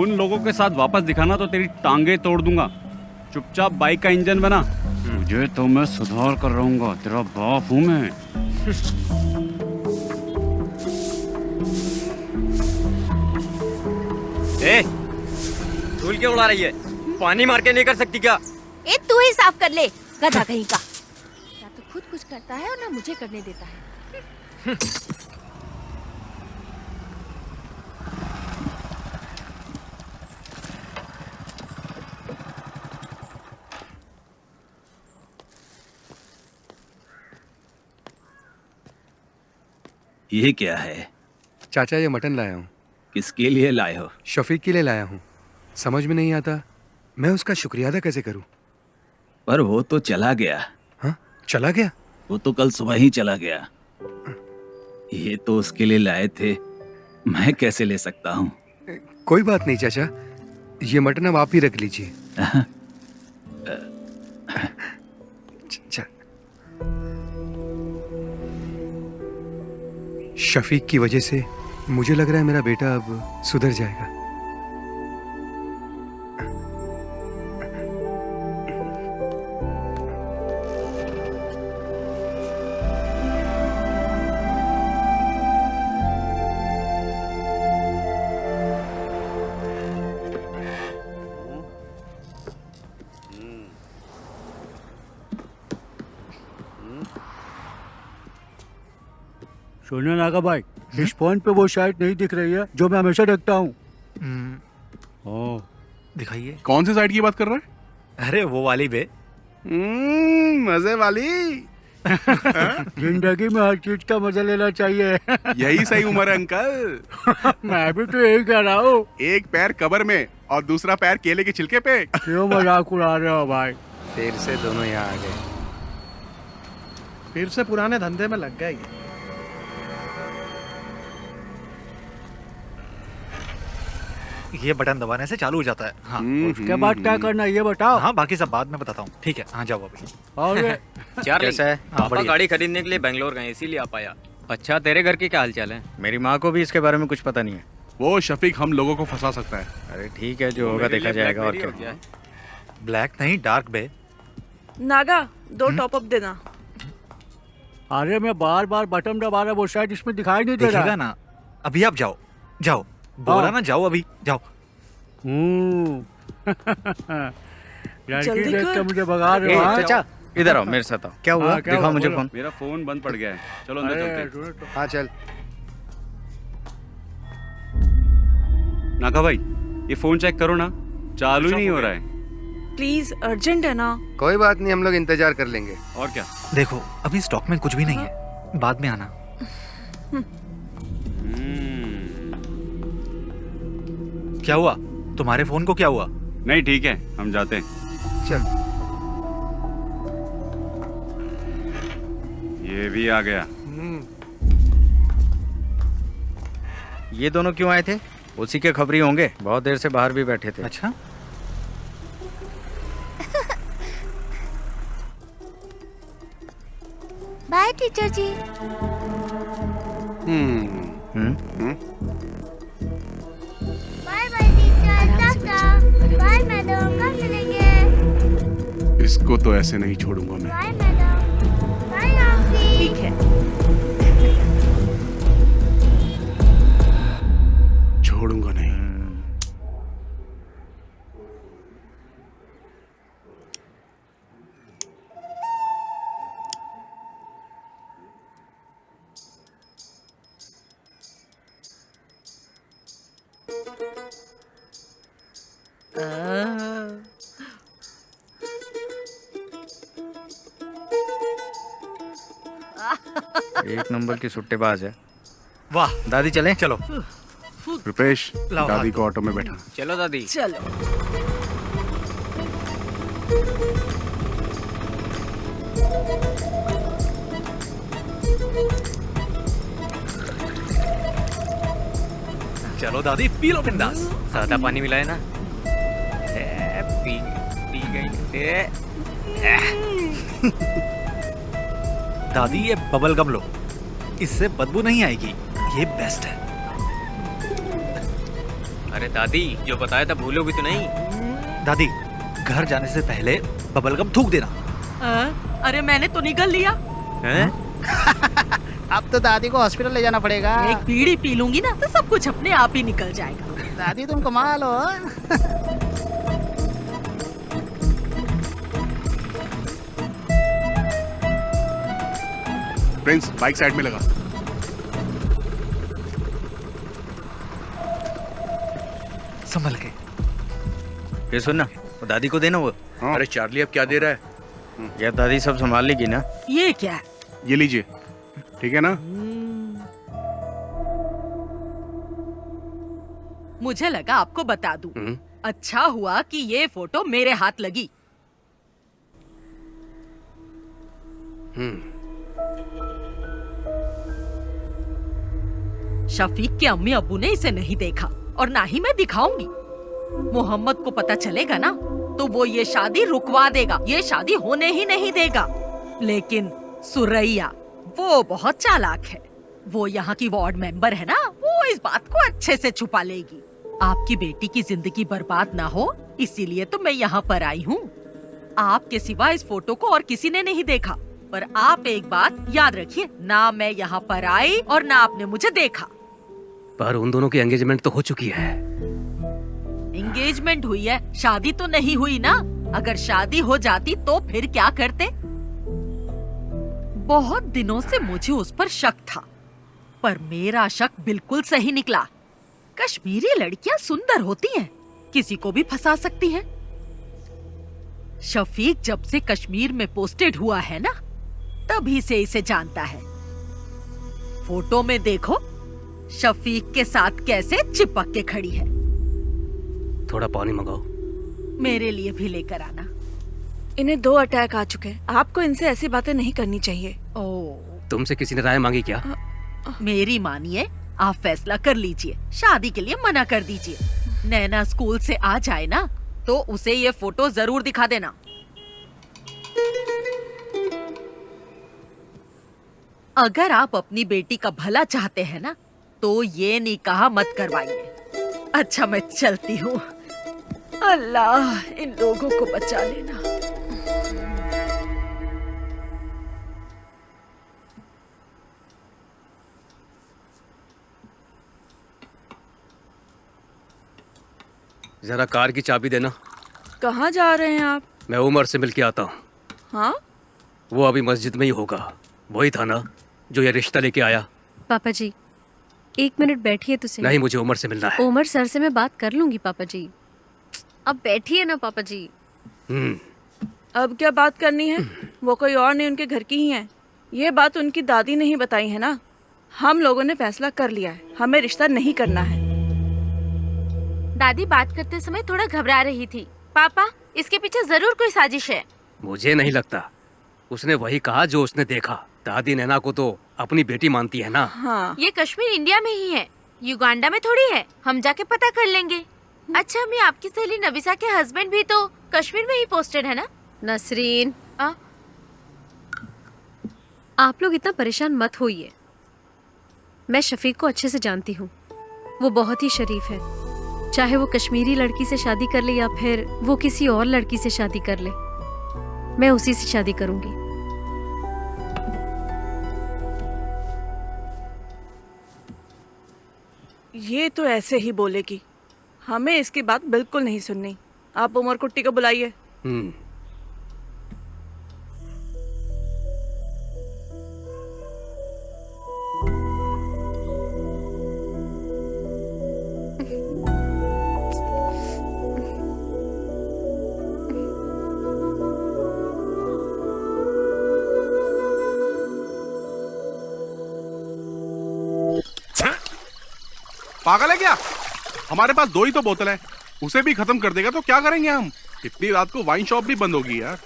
उन लोगों के साथ वापस दिखाना तो तेरी टांगे तोड़ दूंगा। चुपचाप बाइक का इंजन बना, तुझे तो मैं सुधार कर रहूंगा, तेरा बाप हूं मैं। ए, धूल क्यों उड़ा रही है? पानी मार के नहीं कर सकती क्या? ए तू ही साफ कर ले, गधा कहीं का। ना तो खुद कुछ करता है और ना मुझे करने देता है। ये क्या है? चाचा ये मटन लाया हूँ। किसके लिए लाए हो? शफीक के लिए लाया हूँ। समझ में नहीं आता मैं उसका शुक्रिया अदा कैसे करूँ। पर वो तो चला गया। हाँ, चला गया? वो तो कल सुबह ही चला गया। ये तो उसके लिए लाए थे, मैं कैसे ले सकता हूँ? कोई बात नहीं चाचा, ये मटन अब आप ही रख लीजिए। शफीक की वजह से मुझे लग रहा है मेरा बेटा अब सुधर जाएगा। सुनो नागा भाई, इस फोन पे वो साइट नहीं दिख रही है जो मैं हमेशा देखता हूँ। दिखाइए। कौन सी साइड की बात कर रहा है? अरे वो वाली बे। मजे वाली। जिंदगी में हर चीज का मजा लेना चाहिए। यही सही उम्र है अंकल। मैं भी तो यही कह रहा हूँ। एक पैर कब्र में और दूसरा पैर केले के छिलके पे। क्यों मजाक उड़ा रहे हो भाई? फिर से दोनों यहाँ आ गए। फिर से पुराने धंधे में लग गए। ये बटन दबाने से चालू हो जाता है। हाँ। उसके बाद क्या करना है ये बताओ। हाँ, बाकी सब बाद में बताता हूँ। ठीक है, हाँ जाओ अभी। चार्ली, कैसा है? पापा गाड़ी खरीदने के लिए बेंगलोर गए, इसीलिए आ पाया। अच्छा, तेरे घर के क्या हालचाल है? मेरी माँ को भी इसके बारे में कुछ पता नहीं है। वो शफीक हम लोगों को फंसा सकता है। अरे ठीक है, जो होगा देखा जाएगा। और क्या? ब्लैक नहीं, डार्क बे। नागा, 2 टॉप अप देना। अरे मैं बार बार बटन दबा रहा, वो शायद इसमें दिखाई नहीं दे रहा। दिखेगा ना। अभी आप जाओ, जाओ। बोला ना जाओ, अभी जाओ। लड़की देख के मुझे भगा रहे हो। चाचा इधर आओ, मेरे साथ आओ। क्या हुआ? दिखाओ मुझे फोन। मेरा फोन बंद पड़ गया है, चलो अंदर चलते हैं। हाँ चल। नागा भाई, ये फोन चेक करो ना, चालू ही नहीं हो रहा है। प्लीज, अर्जेंट है ना। कोई बात नहीं, हम लोग इंतजार कर लेंगे। और क्या? देखो, अभी स्टॉक में कुछ भी नहीं है, बाद में आना। क्या हुआ? तुम्हारे फोन को क्या हुआ? नहीं ठीक है, हम जाते हैं। चल। ये भी आ गया। ये दोनों क्यों आए थे? उसी के खबरी होंगे, बहुत देर से बाहर भी बैठे थे। अच्छा, bye teacher ji. Bye bye teacher, tata. Bye madam, कब मिलेंगे? इसको तो ऐसे नहीं छोड़ूंगा मैं। Bye madam. Bye aunty. ठीक है। छोड़ूंगा नहीं। एक नंबर की सुट्टेबाज है। वाह दादी, चलें? चलो। रुपेश, लाओ दादी हाथ। को ऑटो में बैठा। चलो दादी। चलो। चलो दादी, पी लो बिंदास। सादा पानी मिलाए ना? पी पी गई। दादी ये बबल गम लो, इससे बदबू नहीं आएगी, ये बेस्ट है। अरे दादी, जो बताया था भूलोगी तो नहीं? दादी, घर जाने से पहले बबल गम थूक देना। अरे मैंने तो निगल लिया। अब तो दादी को हॉस्पिटल ले जाना पड़ेगा। एक बीड़ी पी लूंगी ना तो सब कुछ अपने आप ही निकल जाएगा। दादी तुम कमाल हो। प्रिंस, बाइक साइड में लगा। संभल के। ये सुन ना, वो दादी को देना वो। अरे चार्ली, अब क्या दे रहा है? यार दादी सब संभाल लेगी ना? ये क्या है? ये लीजिए, ठीक है ना? मुझे लगा आपको बता दूं। अच्छा हुआ कि ये फोटो मेरे हाथ लगी। शफीक के अम्मी अब्बू ने इसे नहीं देखा और ना ही मैं दिखाऊंगी। मोहम्मद को पता चलेगा ना तो वो ये शादी रुकवा देगा, ये शादी होने ही नहीं देगा। लेकिन सुरैया वो बहुत चालाक है, वो यहाँ की वार्ड मेंबर है ना, वो इस बात को अच्छे से छुपा लेगी। आपकी बेटी की जिंदगी बर्बाद ना हो इसीलिए तो मैं यहाँ पर आई हूँ। आपके सिवा इस फोटो को और किसी ने नहीं देखा, पर आप एक बात याद रखिए, ना मैं यहाँ पर आई और ना आपने मुझे देखा। पर उन दोनों की एंगेजमेंट तो हो चुकी है। एंगेजमेंट हुई है, शादी तो नहीं हुई ना। अगर शादी हो जाती तो फिर क्या करते? बहुत दिनों से मुझे उस पर शक था, पर मेरा शक बिल्कुल सही निकला। कश्मीरी लड़कियां सुंदर होती हैं, किसी को भी फंसा सकती हैं। शफीक जब से कश्मीर में पोस्टेड हुआ है ना, तभी से इसे जानता है। फोटो में देखो शफीक के साथ कैसे चिपक के खड़ी है। थोड़ा पानी मंगाओ। मेरे लिए भी लेकर आना। इन्हें 2 अटैक आ चुके हैं, आपको इनसे ऐसी बातें नहीं करनी चाहिए। तुमसे किसी ने राय मांगी क्या? मेरी मानिए, आप फैसला कर लीजिए, शादी के लिए मना कर दीजिए। नैना स्कूल से आ जाए ना तो उसे ये फोटो जरूर दिखा देना। अगर आप अपनी बेटी का भला चाहते हैं ना तो ये निकाह मत करवाइए। अच्छा मैं चलती हूँ। अल्लाह इन लोगों को बचा लेना। जरा कार की चाबी देना। कहाँ जा रहे हैं आप? मैं उमर से मिल के आता हूँ। हाँ? वो अभी मस्जिद में ही होगा। वही था ना जो ये रिश्ता लेके आया। पापा जी 1 मिनट बैठिए तो सही। नहीं, मुझे उमर से मिलना है। उमर सर से मैं बात कर लूंगी पापा जी। अब बैठिए ना पापा जी। अब क्या बात करनी है? वो कोई और नहीं, उनके घर की ही है। ये बात उनकी दादी ने ही बताई है ना। हम लोगों ने फैसला कर लिया है, हमें रिश्ता नहीं करना है। दादी बात करते समय थोड़ा घबरा रही थी। पापा, इसके पीछे जरूर कोई साजिश है। मुझे नहीं लगता। उसने वही कहा जो उसने देखा। दादी नैना को तो अपनी बेटी मानती है ना। हाँ। ये कश्मीर इंडिया में ही है, युगांडा में थोड़ी है, हम जाके पता कर लेंगे। अच्छा मैं आपकी सहेली नबिसा के हस्बैंड भी तो कश्मीर में ही पोस्टेड है ना? नसरीन, आप लोग इतना परेशान मत होइए। मैं शफीक को अच्छे से जानती हूँ, वो बहुत ही शरीफ है। चाहे वो कश्मीरी लड़की से शादी कर ले या फिर वो किसी और लड़की से शादी कर ले, मैं उसी से शादी करूंगी। ये तो ऐसे ही बोलेगी, हमें इसकी बात बिल्कुल नहीं सुननी। आप उमर कुट्टी को बुलाइए। पागल है क्या? हमारे पास 2 ही तो बोतल है, उसे भी खत्म कर देगा तो क्या करेंगे हम? इतनी रात को वाइन शॉप भी बंद होगी यार।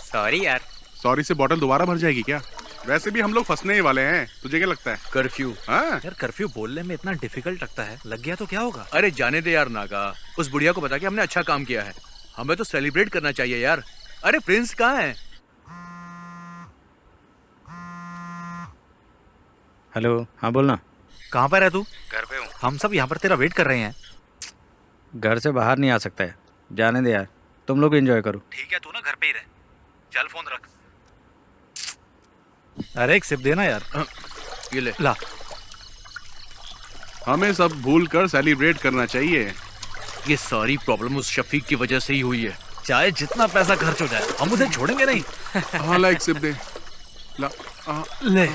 सॉरी यार। सॉरी से बोतल दोबारा भर जाएगी क्या? वैसे भी हम लोग फंसने ही वाले हैं, तुझे क्या लगता है? कर्फ्यू। हाँ यार कर्फ्यू बोलने में इतना डिफिकल्ट लगता है, लग गया तो क्या होगा? अरे जाने दे यार नागा, उस बुढ़िया को बता के हमने अच्छा काम किया है, हमें तो सेलिब्रेट करना चाहिए यार। अरे प्रिंस कहाँ है? हेलो, हाँ बोलना। कहाँ पर है तू? घर पे हूँ। हम सब यहाँ पर तेरा वेट कर रहे हैं। घर से बाहर नहीं आ सकता है, जाने दे यार, तुम लोग एंजॉय करो। ठीक है, तू ना घर पे ही रह, चल फोन रख। अरे एक सिप देना यार। ये ले। ला। हमें सब भूल कर सेलिब्रेट करना चाहिए। ये सारी प्रॉब्लम उस शफीक की वजह से ही हुई है। चाहे जितना पैसा खर्च हो जाए, हम उसे छोड़ेंगे नहीं। हाँ ला, एक सिप दे। ला। ले।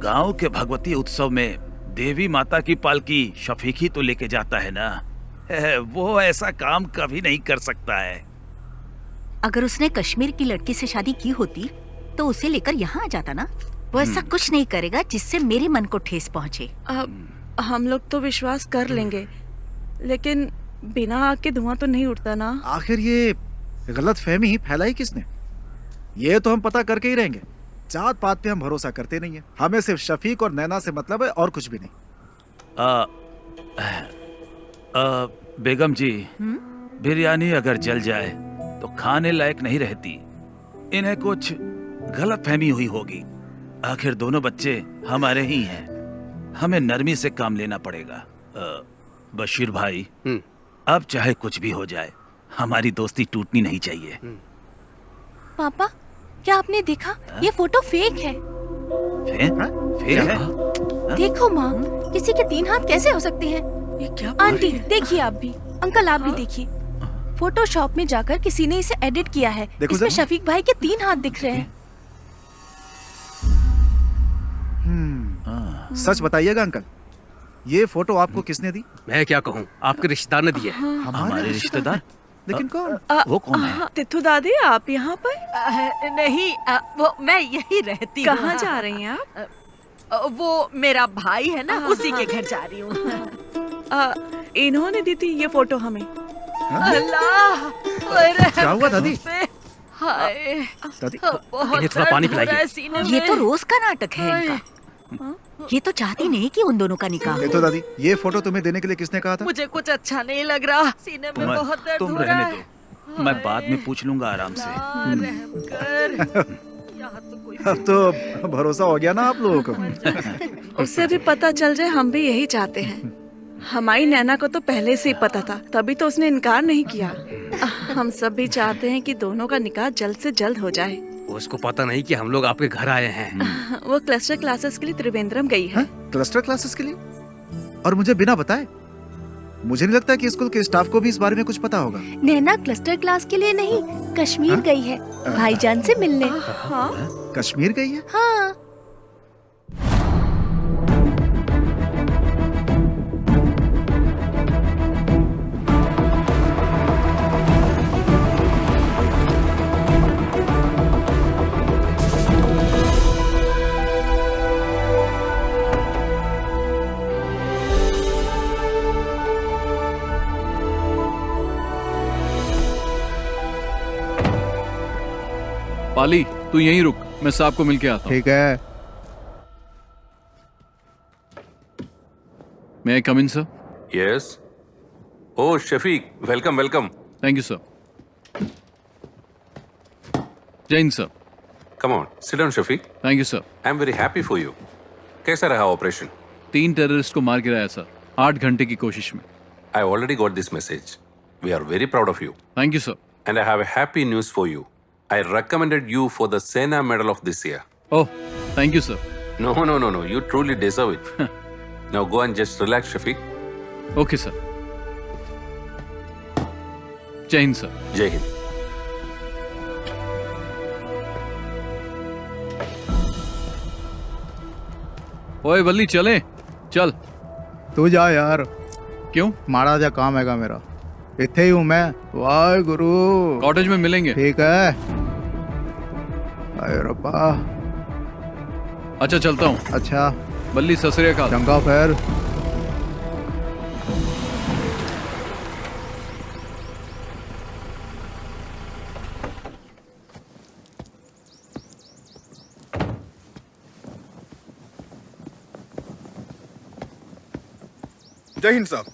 गांव के भगवती उत्सव में देवी माता की पालकी शफीक ही तो लेके जाता है ना। वो ऐसा काम कभी नहीं कर सकता है। अगर उसने कश्मीर की लड़की से शादी की होती तो उसे लेकर यहाँ आ जाता ना। वो ऐसा कुछ नहीं करेगा जिससे मेरे मन को ठेस पहुँचे। हम लोग तो विश्वास कर लेंगे, लेकिन बिना आग के धुआं तो नहीं उठता ना। आखिर ये गलत फहमी फैलाई किसने? ये तो हम पता करके ही रहेंगे। जात पात पे हम भरोसा करते नहीं है, हमें सिर्फ शफीक और नैना से मतलब है और कुछ भी नहीं। बेगम जी, बिरयानी अगर जल जाए तो खाने लायक नहीं रहती। इन्हें कुछ गलत फहमी हुई होगी। आखिर दोनों बच्चे हमारे ही हैं, हमें नरमी से काम लेना पड़ेगा। बशीर भाई, अब चाहे कुछ भी हो जाए, हमारी दोस्ती टूटनी नहीं चाहिए। पापा, क्या आपने देखा? ये फोटो फेक है। फेक है? देखो माँ, किसी के 3 हाथ कैसे हो सकते हैं? ये क्या? आंटी देखिए, आप भी, अंकल आप भी देखिए। फोटोशॉप में जाकर किसी ने इसे एडिट किया है। इसमें शफीक भाई के 3 हाथ दिख रहे हैं। सच बताइएगा अंकल, ये फोटो आपको किसने दी? मैं क्या कहूँ, आपके रिश्तेदार ने दी है। हमारे रिश्तेदार? लेकिन कौन? वो कौन है? तिथु दादी, आप यहाँ पर? नहीं, वो मैं यही रहती हूँ। कहाँ जा रही हैं आप? वो मेरा भाई है ना, उसी के घर जा रही हूँ। इन्होंने दी थी ये फोटो हमें। अल्लाह, क्या हुआ दादी? हाय, दादी, बहुत थोड़ा पानी पिलाइए। ये तो रोज का नाटक है इनका। ये तो चाहती नहीं कि उन दोनों का निकाह हो। तो दादी, ये फोटो तुम्हें देने के लिए किसने कहा था? मुझे कुछ अच्छा नहीं लग रहा, सीने में बहुत दर्द तुम हो रहा रहने है। दो, मैं बाद में पूछ लूंगा आराम से। रहम कर। यहाँ तो कोई अब तो भरोसा हो गया ना आप लोगों को। उससे भी पता चल जाए, हम भी यही चाहते हैं। हमारी नैना को तो पहले से ही पता था, तभी तो उसने इनकार नहीं किया। हम सब भी चाहते हैं कि दोनों का निकाह जल्द से जल्द हो जाए। उसको पता नहीं कि हम लोग आपके घर आए हैं। वो क्लस्टर क्लासेस के लिए त्रिवेंद्रम गई है। क्लस्टर क्लासेस के लिए? और मुझे बिना बताए? मुझे नहीं लगता कि स्कूल के स्टाफ को भी इस बारे में कुछ पता होगा। नैना क्लस्टर क्लास के लिए नहीं, कश्मीर गई है भाईजान से मिलने। हाँ? कश्मीर गई है? हाँ। आली, तू यहीं रुक, मैं साहब को मिलके आता हूँ। ठीक है। May I come in, sir? Yes. Oh, Shafiq, welcome, welcome. Thank you, sir. Jain, sir. Come on, sit down, Shafiq. Thank you, sir. I'm very happy for you. कैसा रहा ऑपरेशन? 3 टेररिस्ट को मार गिराया सर, 8 घंटे की कोशिश में। I already got this message. We are very proud of you. Thank you, sir. And I have a happy news for you. I recommended you for the Sena Medal of this year. Oh, thank you, sir. No. You truly deserve it. Now go and just relax, Shafiq. Okay, sir. Jai Hind, sir. Jai Hind. ओए बल्ली चले, चल। तू जा यार। क्यों? माड़ा जा काम हैगा मेरा, इत्थे ही हूँ मैं। वाहे गुरु। कॉटेज में मिलेंगे। ठीक है। अरे रब्बा। अच्छा चलता हूँ। अच्छा। बल्ली सत श्री अकाल। चंगा खैर। जय हिंद साहब।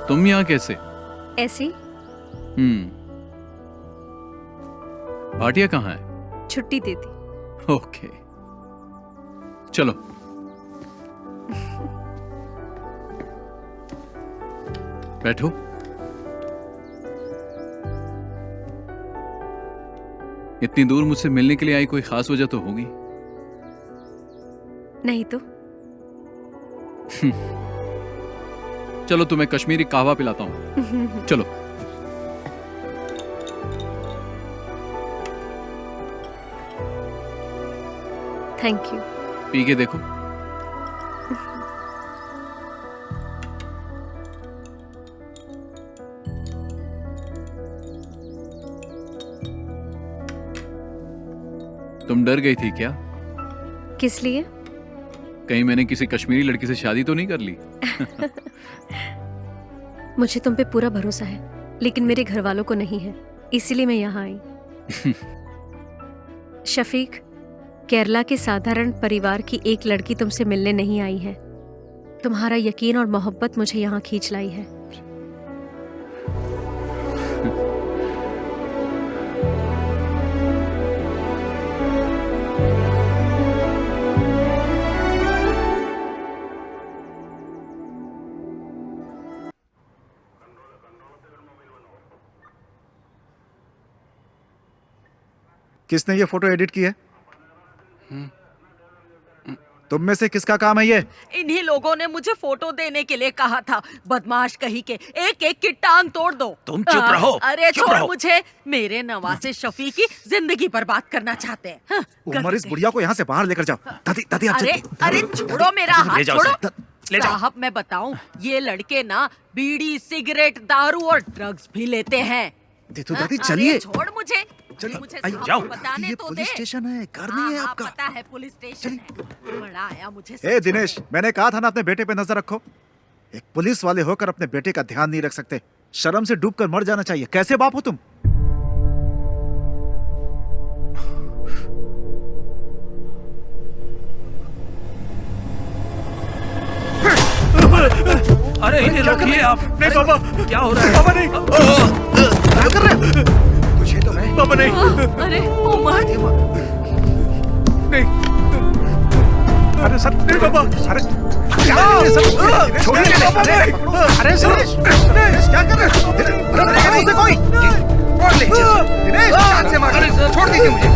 तुम यहाँ कैसे? ऐसे ही। भाटिया कहाँ है? छुट्टी दे दी। ओके, चलो। बैठो। इतनी दूर मुझसे मिलने के लिए आई, कोई खास वजह तो होगी? नहीं तो। चलो तुम्हें कश्मीरी कहवा पिलाता हूँ। चलो। Thank you. पी के देखो। तुम डर गई थी क्या? किस लिए? कहीं मैंने किसी कश्मीरी लड़की से शादी तो नहीं कर ली? मुझे तुम पे पूरा भरोसा है, लेकिन मेरे घर वालों को नहीं है, इसीलिए मैं यहाँ आई। शफीक, केरला के साधारण परिवार की एक लड़की तुमसे मिलने नहीं आई है। तुम्हारा यकीन और मोहब्बत मुझे यहाँ खींच लाई है। किसने ये फोटो एडिट की है? तुम में से किसका काम है ये? इन्हीं लोगों ने मुझे फोटो देने के लिए कहा था। बदमाश कहीं के, एक एक की टांग तोड़ दो। तुम चुप रहो। अरे चुप छोड़ रहो। मुझे, मेरे नवासे शफी की जिंदगी बर्बाद करना चाहते हैं। हाँ, उमर, इस बुढ़िया को यहाँ से बाहर लेकर जाओ। दादी, दादी आप अरे अरे छोड़ो मेरा हाथ, ले जाओ छोड़ो। ले जाओ। साहब मैं बताऊं, ये लड़के ना बीड़ी, सिगरेट, दारू और ड्रग्स भी लेते हैं। देखो दादी, हाँ, चलिए। अरे छोड़ मुझे, मुझे साहब जाओ। को बताने ये तो पुलिस दे। स्टेशन है, घर नहीं है हाँ, आपका। पता है पुलिस स्टेशन है। बड़ा आया मुझे। ए दिनेश, मैंने कहा था ना अपने बेटे पे नजर रखो। एक पुलिस वाले होकर अपने बेटे का ध्यान नहीं रख सकते। शर्म से डूबकर मर जाना चाहिए। कैसे बाप हो तुम? अरे इन्हें रखिए आप। नहीं पापा, क्या हो रहा है? पापा नहीं। क्या कर रहे हो? तुझे तो मैं। पापा नहीं। अरे उमर, नहीं। अरे सर, नहीं पापा। अरे क्या ये सब? छोड़िए पापा नहीं। अरे दिनेश, क्या कर रहे हो? अरे उसे कोई और ले। दिनेश, हाथ से मार। छोड़ दीजिए मुझे।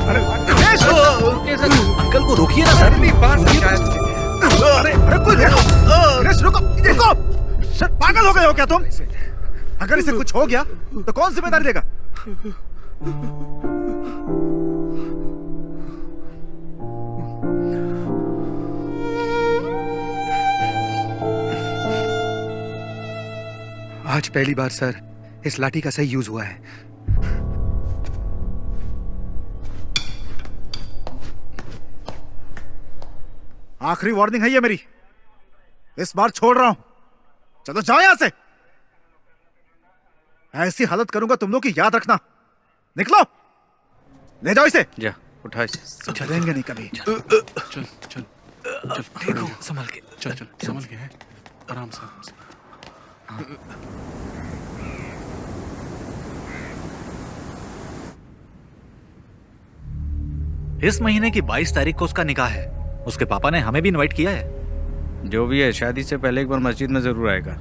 अरे दिनेश, अंकल को रोकिए ना सर। अरे अरे कोई दिनेश, रुको रुको। सर पागल हो गए हो क्या तुम? अगर इसे कुछ हो गया तो कौन जिम्मेदारी लेगा? आज पहली बार सर इस लाठी का सही यूज हुआ है। आखिरी वार्निंग है ये मेरी, इस बार छोड़ रहा हूं। चलो जाओ यहां से। ऐसी हालत करूंगा तुम लोग की, याद रखना। निकलो, ले जाओ इसे। जा उठा इसे। चलेंगे नहीं कभी। चल चल चल देखो संभल के। चल चल संभल के है, आराम से आराम से। इस महीने की 22 तारीख को उसका निकाह है। उसके पापा ने हमें भी इनवाइट किया है। जो भी है, शादी से पहले एक बार मस्जिद में जरूर आएगा।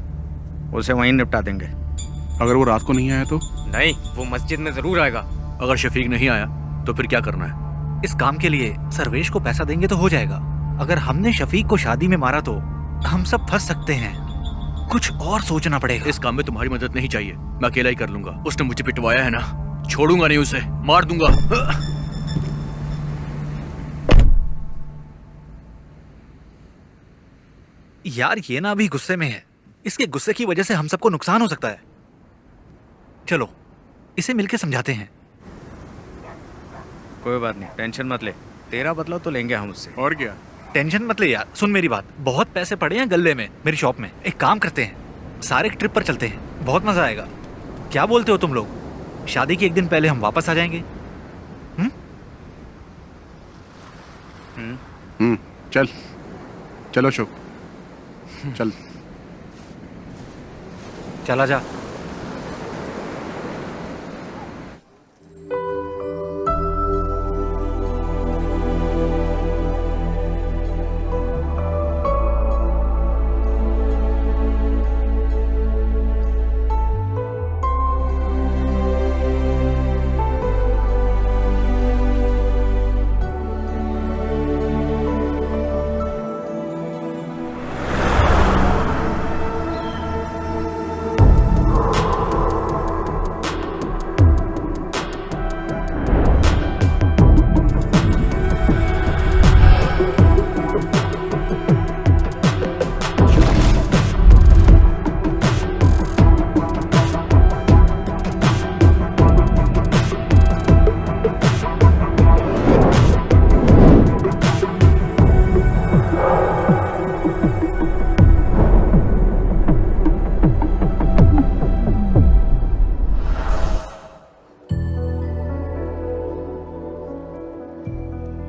उसे वहीं निपटा देंगे। अगर वो रात को नहीं आया तो? नहीं, वो मस्जिद में जरूर आएगा। अगर शफीक नहीं आया तो फिर क्या करना है? इस काम के लिए सर्वेश को पैसा देंगे तो हो जाएगा। अगर हमने शफीक को शादी में मारा तो हम सब फंस सकते हैं। कुछ और सोचना पड़ेगा। इस काम में तुम्हारी मदद नहीं चाहिए, मैं अकेला ही कर लूंगा। उसने मुझे पिटवाया है ना, छोड़ूंगा नहीं उसे, मार दूंगा। यार ये ना अभी गुस्से में है, इसके गुस्से की वजह से हम सबको नुकसान हो सकता है। चलो इसे मिलके समझाते हैं। कोई बात नहीं, टेंशन मत ले। तेरा बदला तो लेंगे हम उससे। और क्या? टेंशन मत ले यार। सुन मेरी बात, बहुत पैसे पड़े हैं गल्ले में मेरी शॉप में। एक काम करते हैं, सारे ट्रिप पर चलते हैं, बहुत मजा आएगा। क्या बोलते हो तुम लोग? शादी के एक दिन पहले हम वापस आ जाएंगे। चल चलो शुभ, चल चला जा।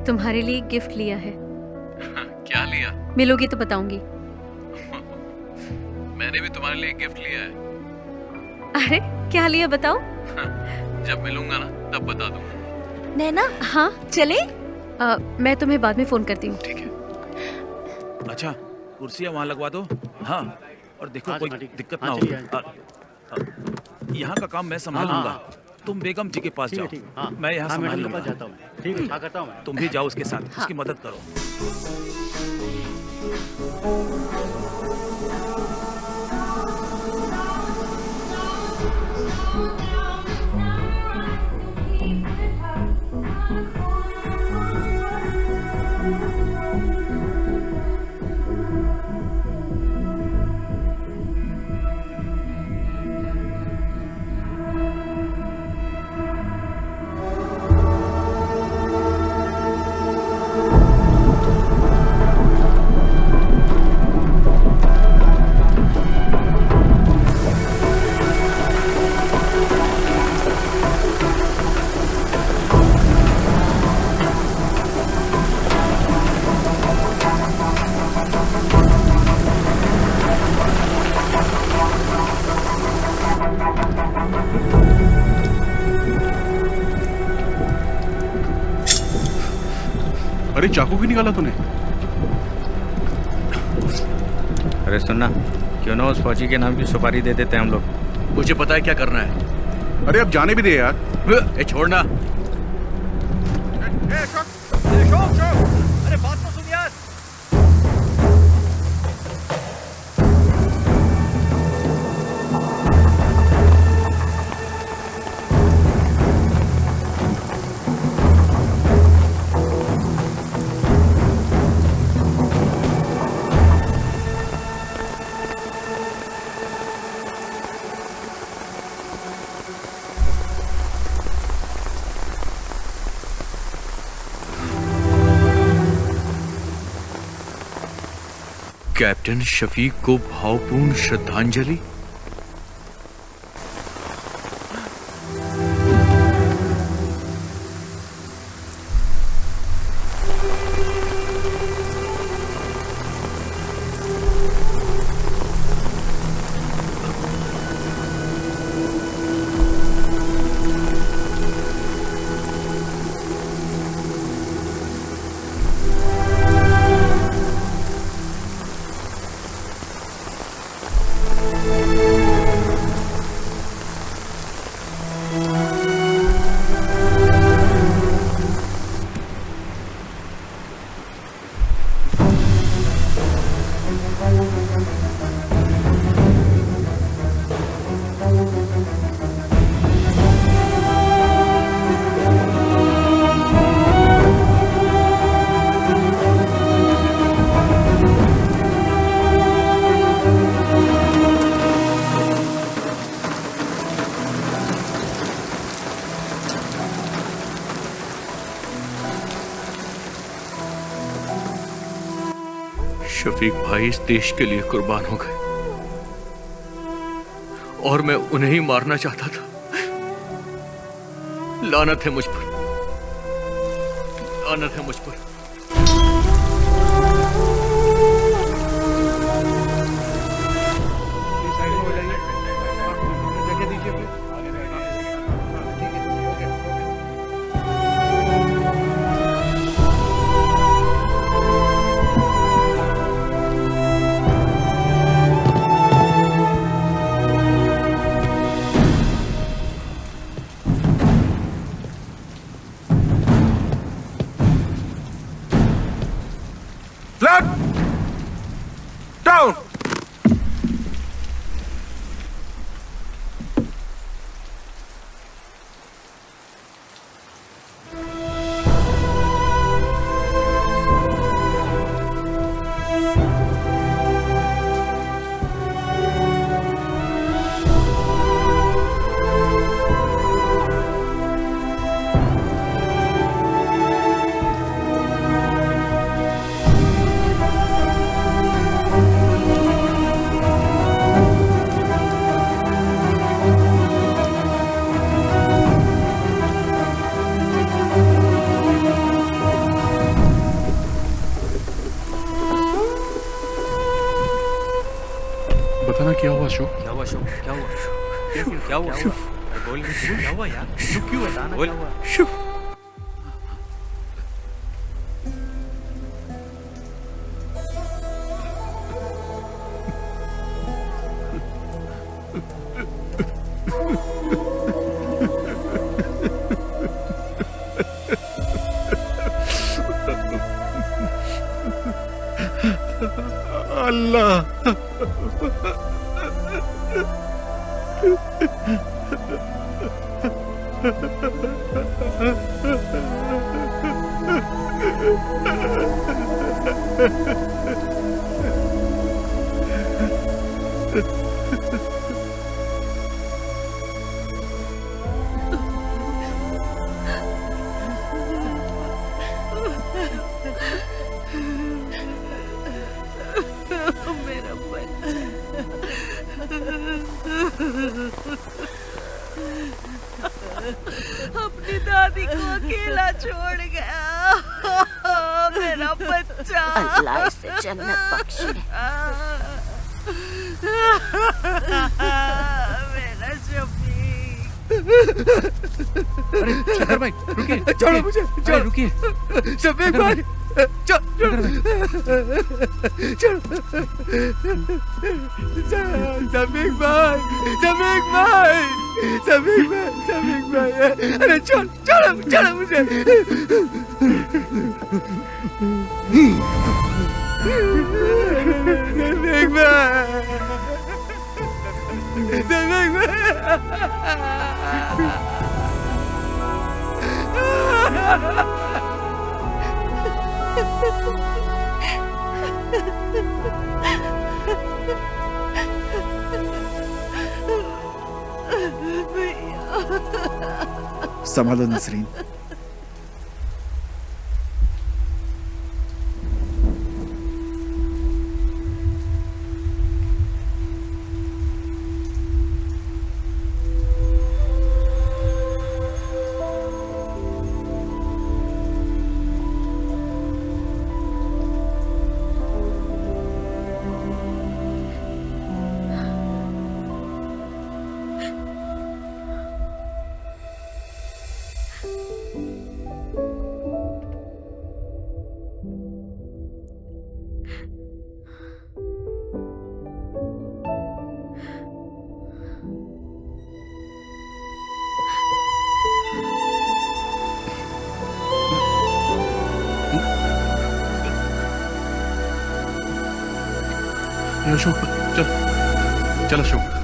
तुम्हारे लिए एक गिफ्ट लिया है। क्या लिया? मिलोगी तो बताऊंगी। मैंने भी तुम्हारे लिए एक गिफ्ट लिया है। अरे क्या लिया बताओ? जब मिलूंगा ना तब बता दूंगा। नैना, हाँ चले? मैं तुम्हें बाद में फोन करती हूँ। ठीक है। अच्छा कुर्सियाँ वहाँ लगवा दो। हाँ और देखो कोई दिक्कत ना हो। यहाँ का काम मैं संभालूंगा, तुम बेगम जी के पास जाओ। मैं यहाँ संभाल लूंगा। ठीक है, करता हूँ। तुम भी जाओ उसके साथ, उसकी मदद करो। अरे चाकू क्यों निकाला तूने? अरे सुनना, क्यों ना उस फौजी के नाम की सुपारी दे देते हैं हम लोग। मुझे पता है क्या करना है। अरे अब जाने भी दे यार। छोड़ना। अरे बात तो सुन यार। कैप्टन शफीक को भावपूर्ण श्रद्धांजलि। शफीक भाई इस देश के लिए कुर्बान हो गए और मैं उन्हें ही मारना चाहता था। लानत है मुझ पर, लानत है मुझ पर। Down! बताना क्या हुआ अशोक? क्या हुआ अशोक? क्या हुआ? क्या हुआ? बोल क्या हुआ यार? क्यों बताना क्या हुआ? अल्लाह अपनी दादी को अकेला छोड़ गया मेरा बच्चा। अल्लाह इसे जन्नत बख्शे। मेरा शफीक। अरे शंकर भाई रुकिए, छोड़ो मुझे, छोड़ो, रुकिए शफीक भाई, शफीक भाई, शफीक भाई, शफीक भाई, शफीक भाई, अरे छोड़, छोड़ो, छोड़ो मुझे। शफीक भाई, शफीक संभालो नसरीन। ये अशोक चल चल अशोक।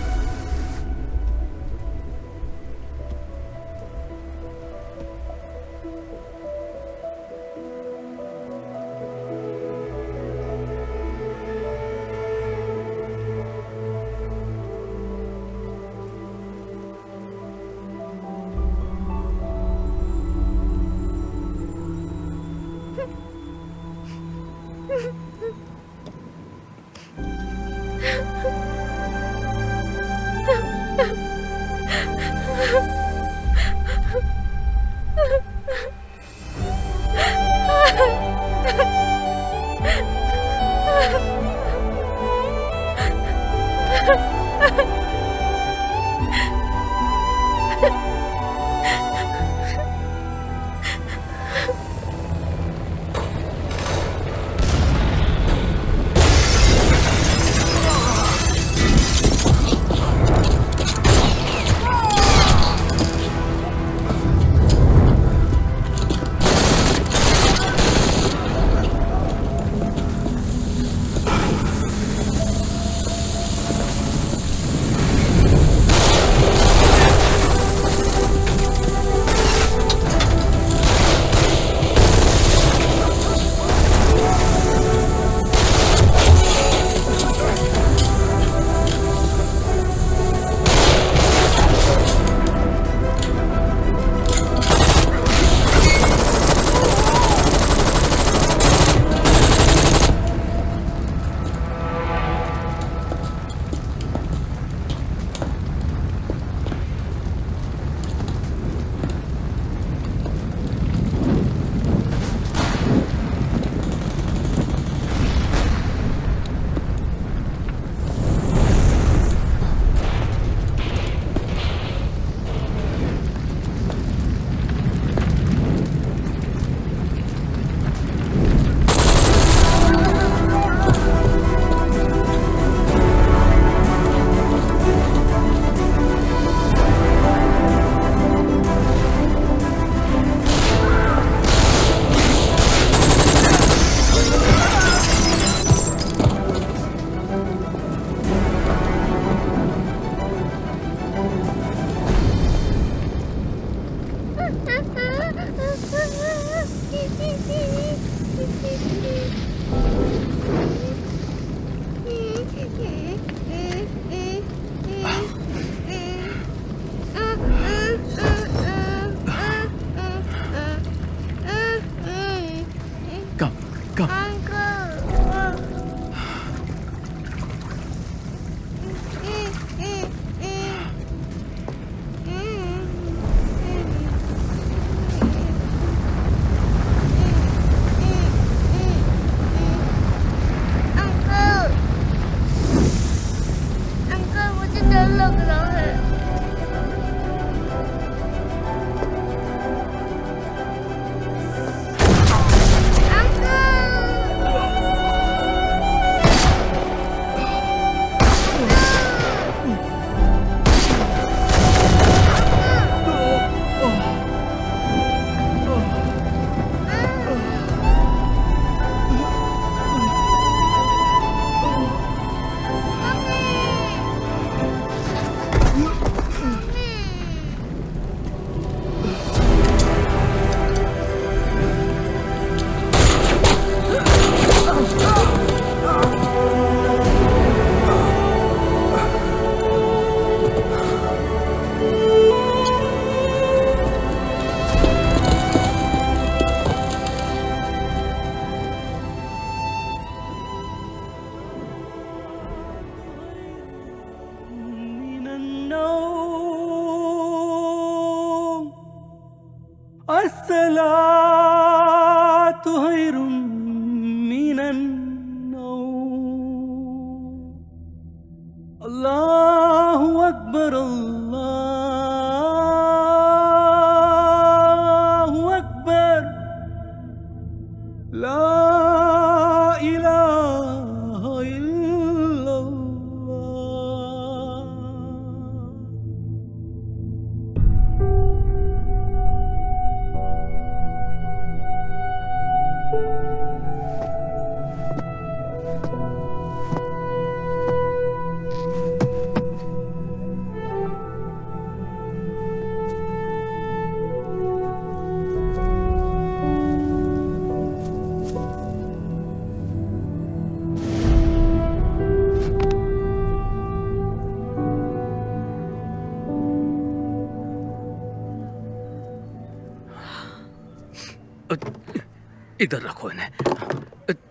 इधर रखो इन्हें।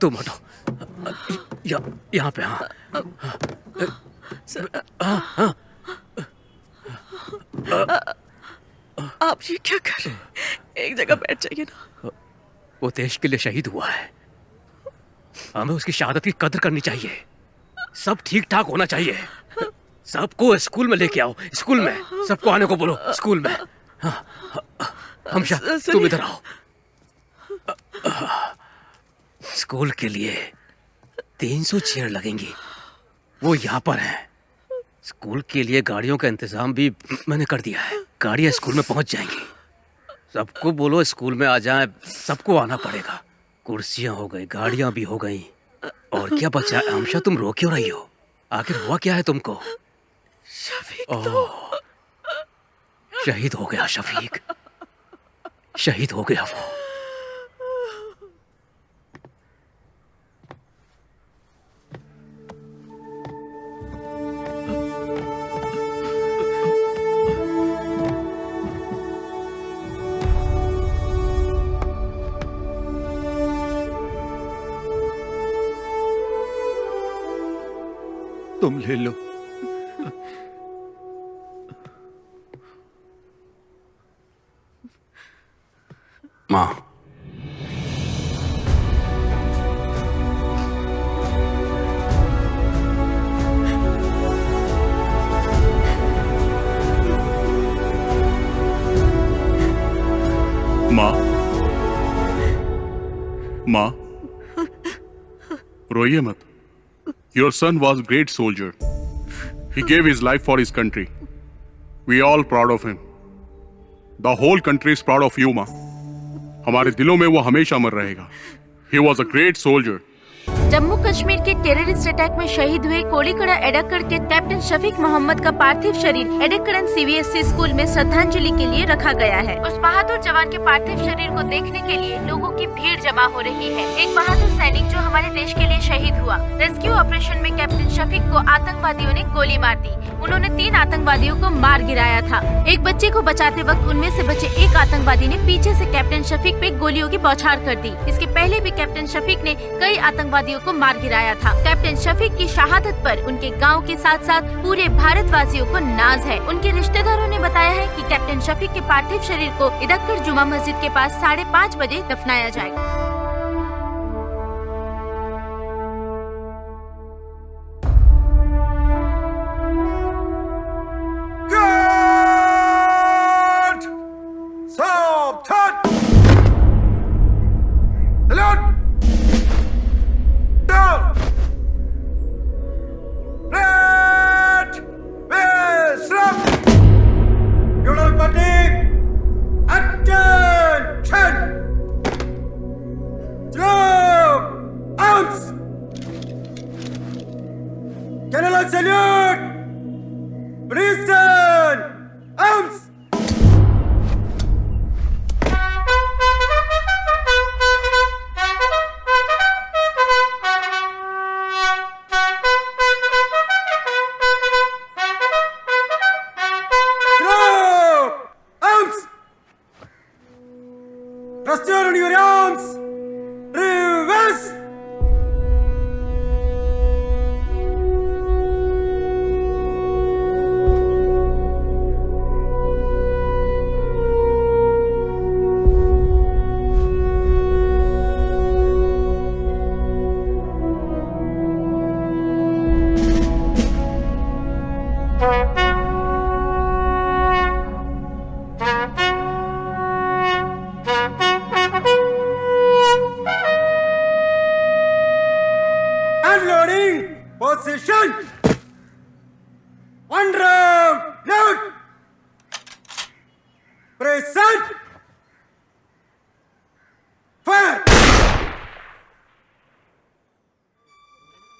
तुम हटो। यहाँ पे। हाँ हाँ। आप ये क्या कर रहे हैं? एक जगह बैठ जाइए ना। वो देश के लिए शहीद हुआ है, हमें उसकी शहादत की कदर करनी चाहिए। सब ठीक ठाक होना चाहिए। सबको स्कूल में लेके आओ। स्कूल में सबको आने को बोलो। स्कूल में। हमशा तुम इधर आओ। स्कूल के लिए 300 चेयर लगेंगी, वो यहाँ पर है। स्कूल के लिए गाड़ियों का इंतजाम भी मैंने कर दिया है। गाड़ियाँ स्कूल में पहुंच जाएंगी। सबको बोलो स्कूल में आ जाएं। सबको आना पड़ेगा। कुर्सियां हो गई, गाड़ियां भी हो गई, और क्या बचा है? हमशा तुम रो क्यों रही हो? आखिर हुआ क्या है तुमको? शहीद हो गया शफीक, शहीद हो गया वो। तुम ले लो। माँ, माँ, रोइए मत। Your son was a great soldier. He gave his life for his country. We are all proud of him. The whole country is proud of you, माँ। हमारे दिलों में वो हमेशा अमर रहेगा। He was a great soldier. Jammu Kashmir के टेररिस्ट अटैक में शहीद हुए कोलीकड़ा एडक्कड़ के कैप्टन शफीक मोहम्मद का पार्थिव शरीर एडक्कड़ CBSE स्कूल में श्रद्धांजलि के लिए रखा गया है। उस बहादुर जवान के पार्थिव शरीर को देखने के लिए लोगों की भीड़ जमा हो रही है। एक बहादुर सैनिक जो हमारे देश के लिए शहीद हुआ। रेस्क्यू ऑपरेशन में कैप्टन शफीक को आतंकवादियों ने गोली मार दी। उन्होंने 3 आतंकवादियों को मार गिराया था। एक बच्चे को बचाते वक्त उनमें से बचे एक आतंकवादी ने पीछे से कैप्टन शफीक पे गोलियों की बौछार कर दी। इसके पहले भी कैप्टन शफीक ने कई आतंकवादियों को मार गिराया था। कैप्टन शफीक की शहादत पर उनके गांव के साथ साथ पूरे भारतवासियों को नाज है। उनके रिश्तेदारों ने बताया है कि कैप्टन शफीक के पार्थिव शरीर को इदक्कड़ जुमा मस्जिद के पास 5:30 बजे दफनाया जाएगा।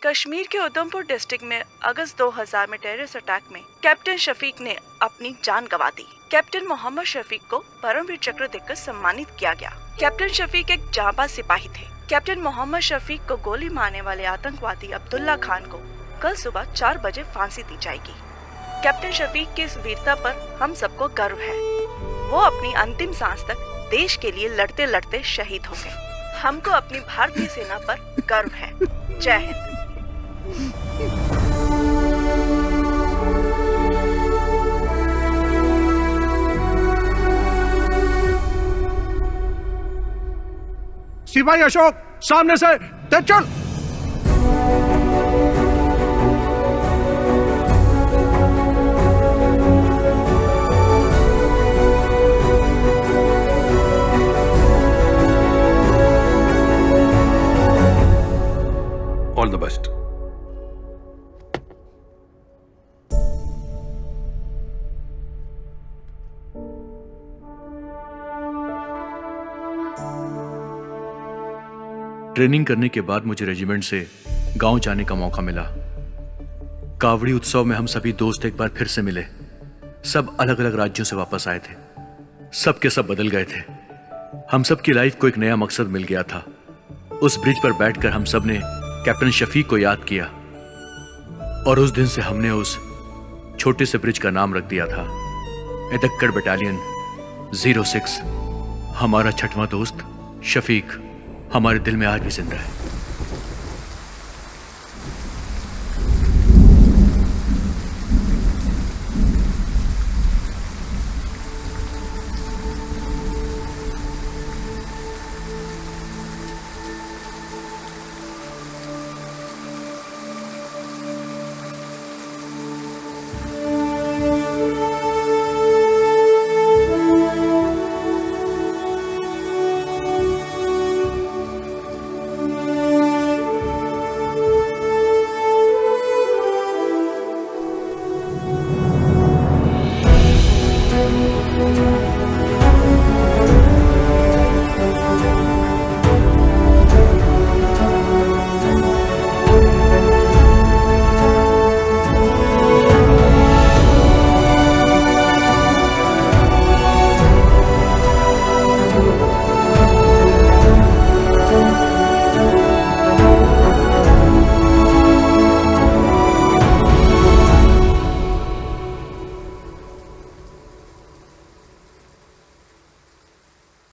कश्मीर के उधमपुर डिस्ट्रिक्ट में अगस्त 2000 में टेररिस्ट अटैक में कैप्टन शफीक ने अपनी जान गंवा दी। कैप्टन मोहम्मद शफीक को परमवीर चक्र देकर सम्मानित किया गया। कैप्टन शफीक एक जांबाज सिपाही थे। कैप्टन मोहम्मद शफीक को गोली मारने वाले आतंकवादी अब्दुल्ला खान को कल सुबह 4 बजे फांसी दी जाएगी। कैप्टन शफीक की इस वीरता पर हम सबको गर्व है। वो अपनी अंतिम सांस तक देश के लिए लड़ते लड़ते शहीद हो गए। हमको अपनी भारतीय सेना पर गर्व है। जय हिंद। सिपाही अशोक, सामने से तेज चल। All the best. ट्रेनिंग करने के बाद मुझे रेजिमेंट से गांव जाने का मौका मिला। कावड़ी उत्सव में हम सभी दोस्त एक बार फिर से मिले। सब अलग अलग राज्यों से वापस आए थे। सब के सब बदल गए थे। हम सब की लाइफ को एक नया मकसद मिल गया था। उस ब्रिज पर बैठकर हम सब ने कैप्टन शफीक को याद किया और उस दिन से हमने उस छोटे से ब्रिज का नाम रख दिया था एदक्कड़ बटालियन 06। हमारा छठवां दोस्त शफीक हमारे दिल में आज भी जिंदा है।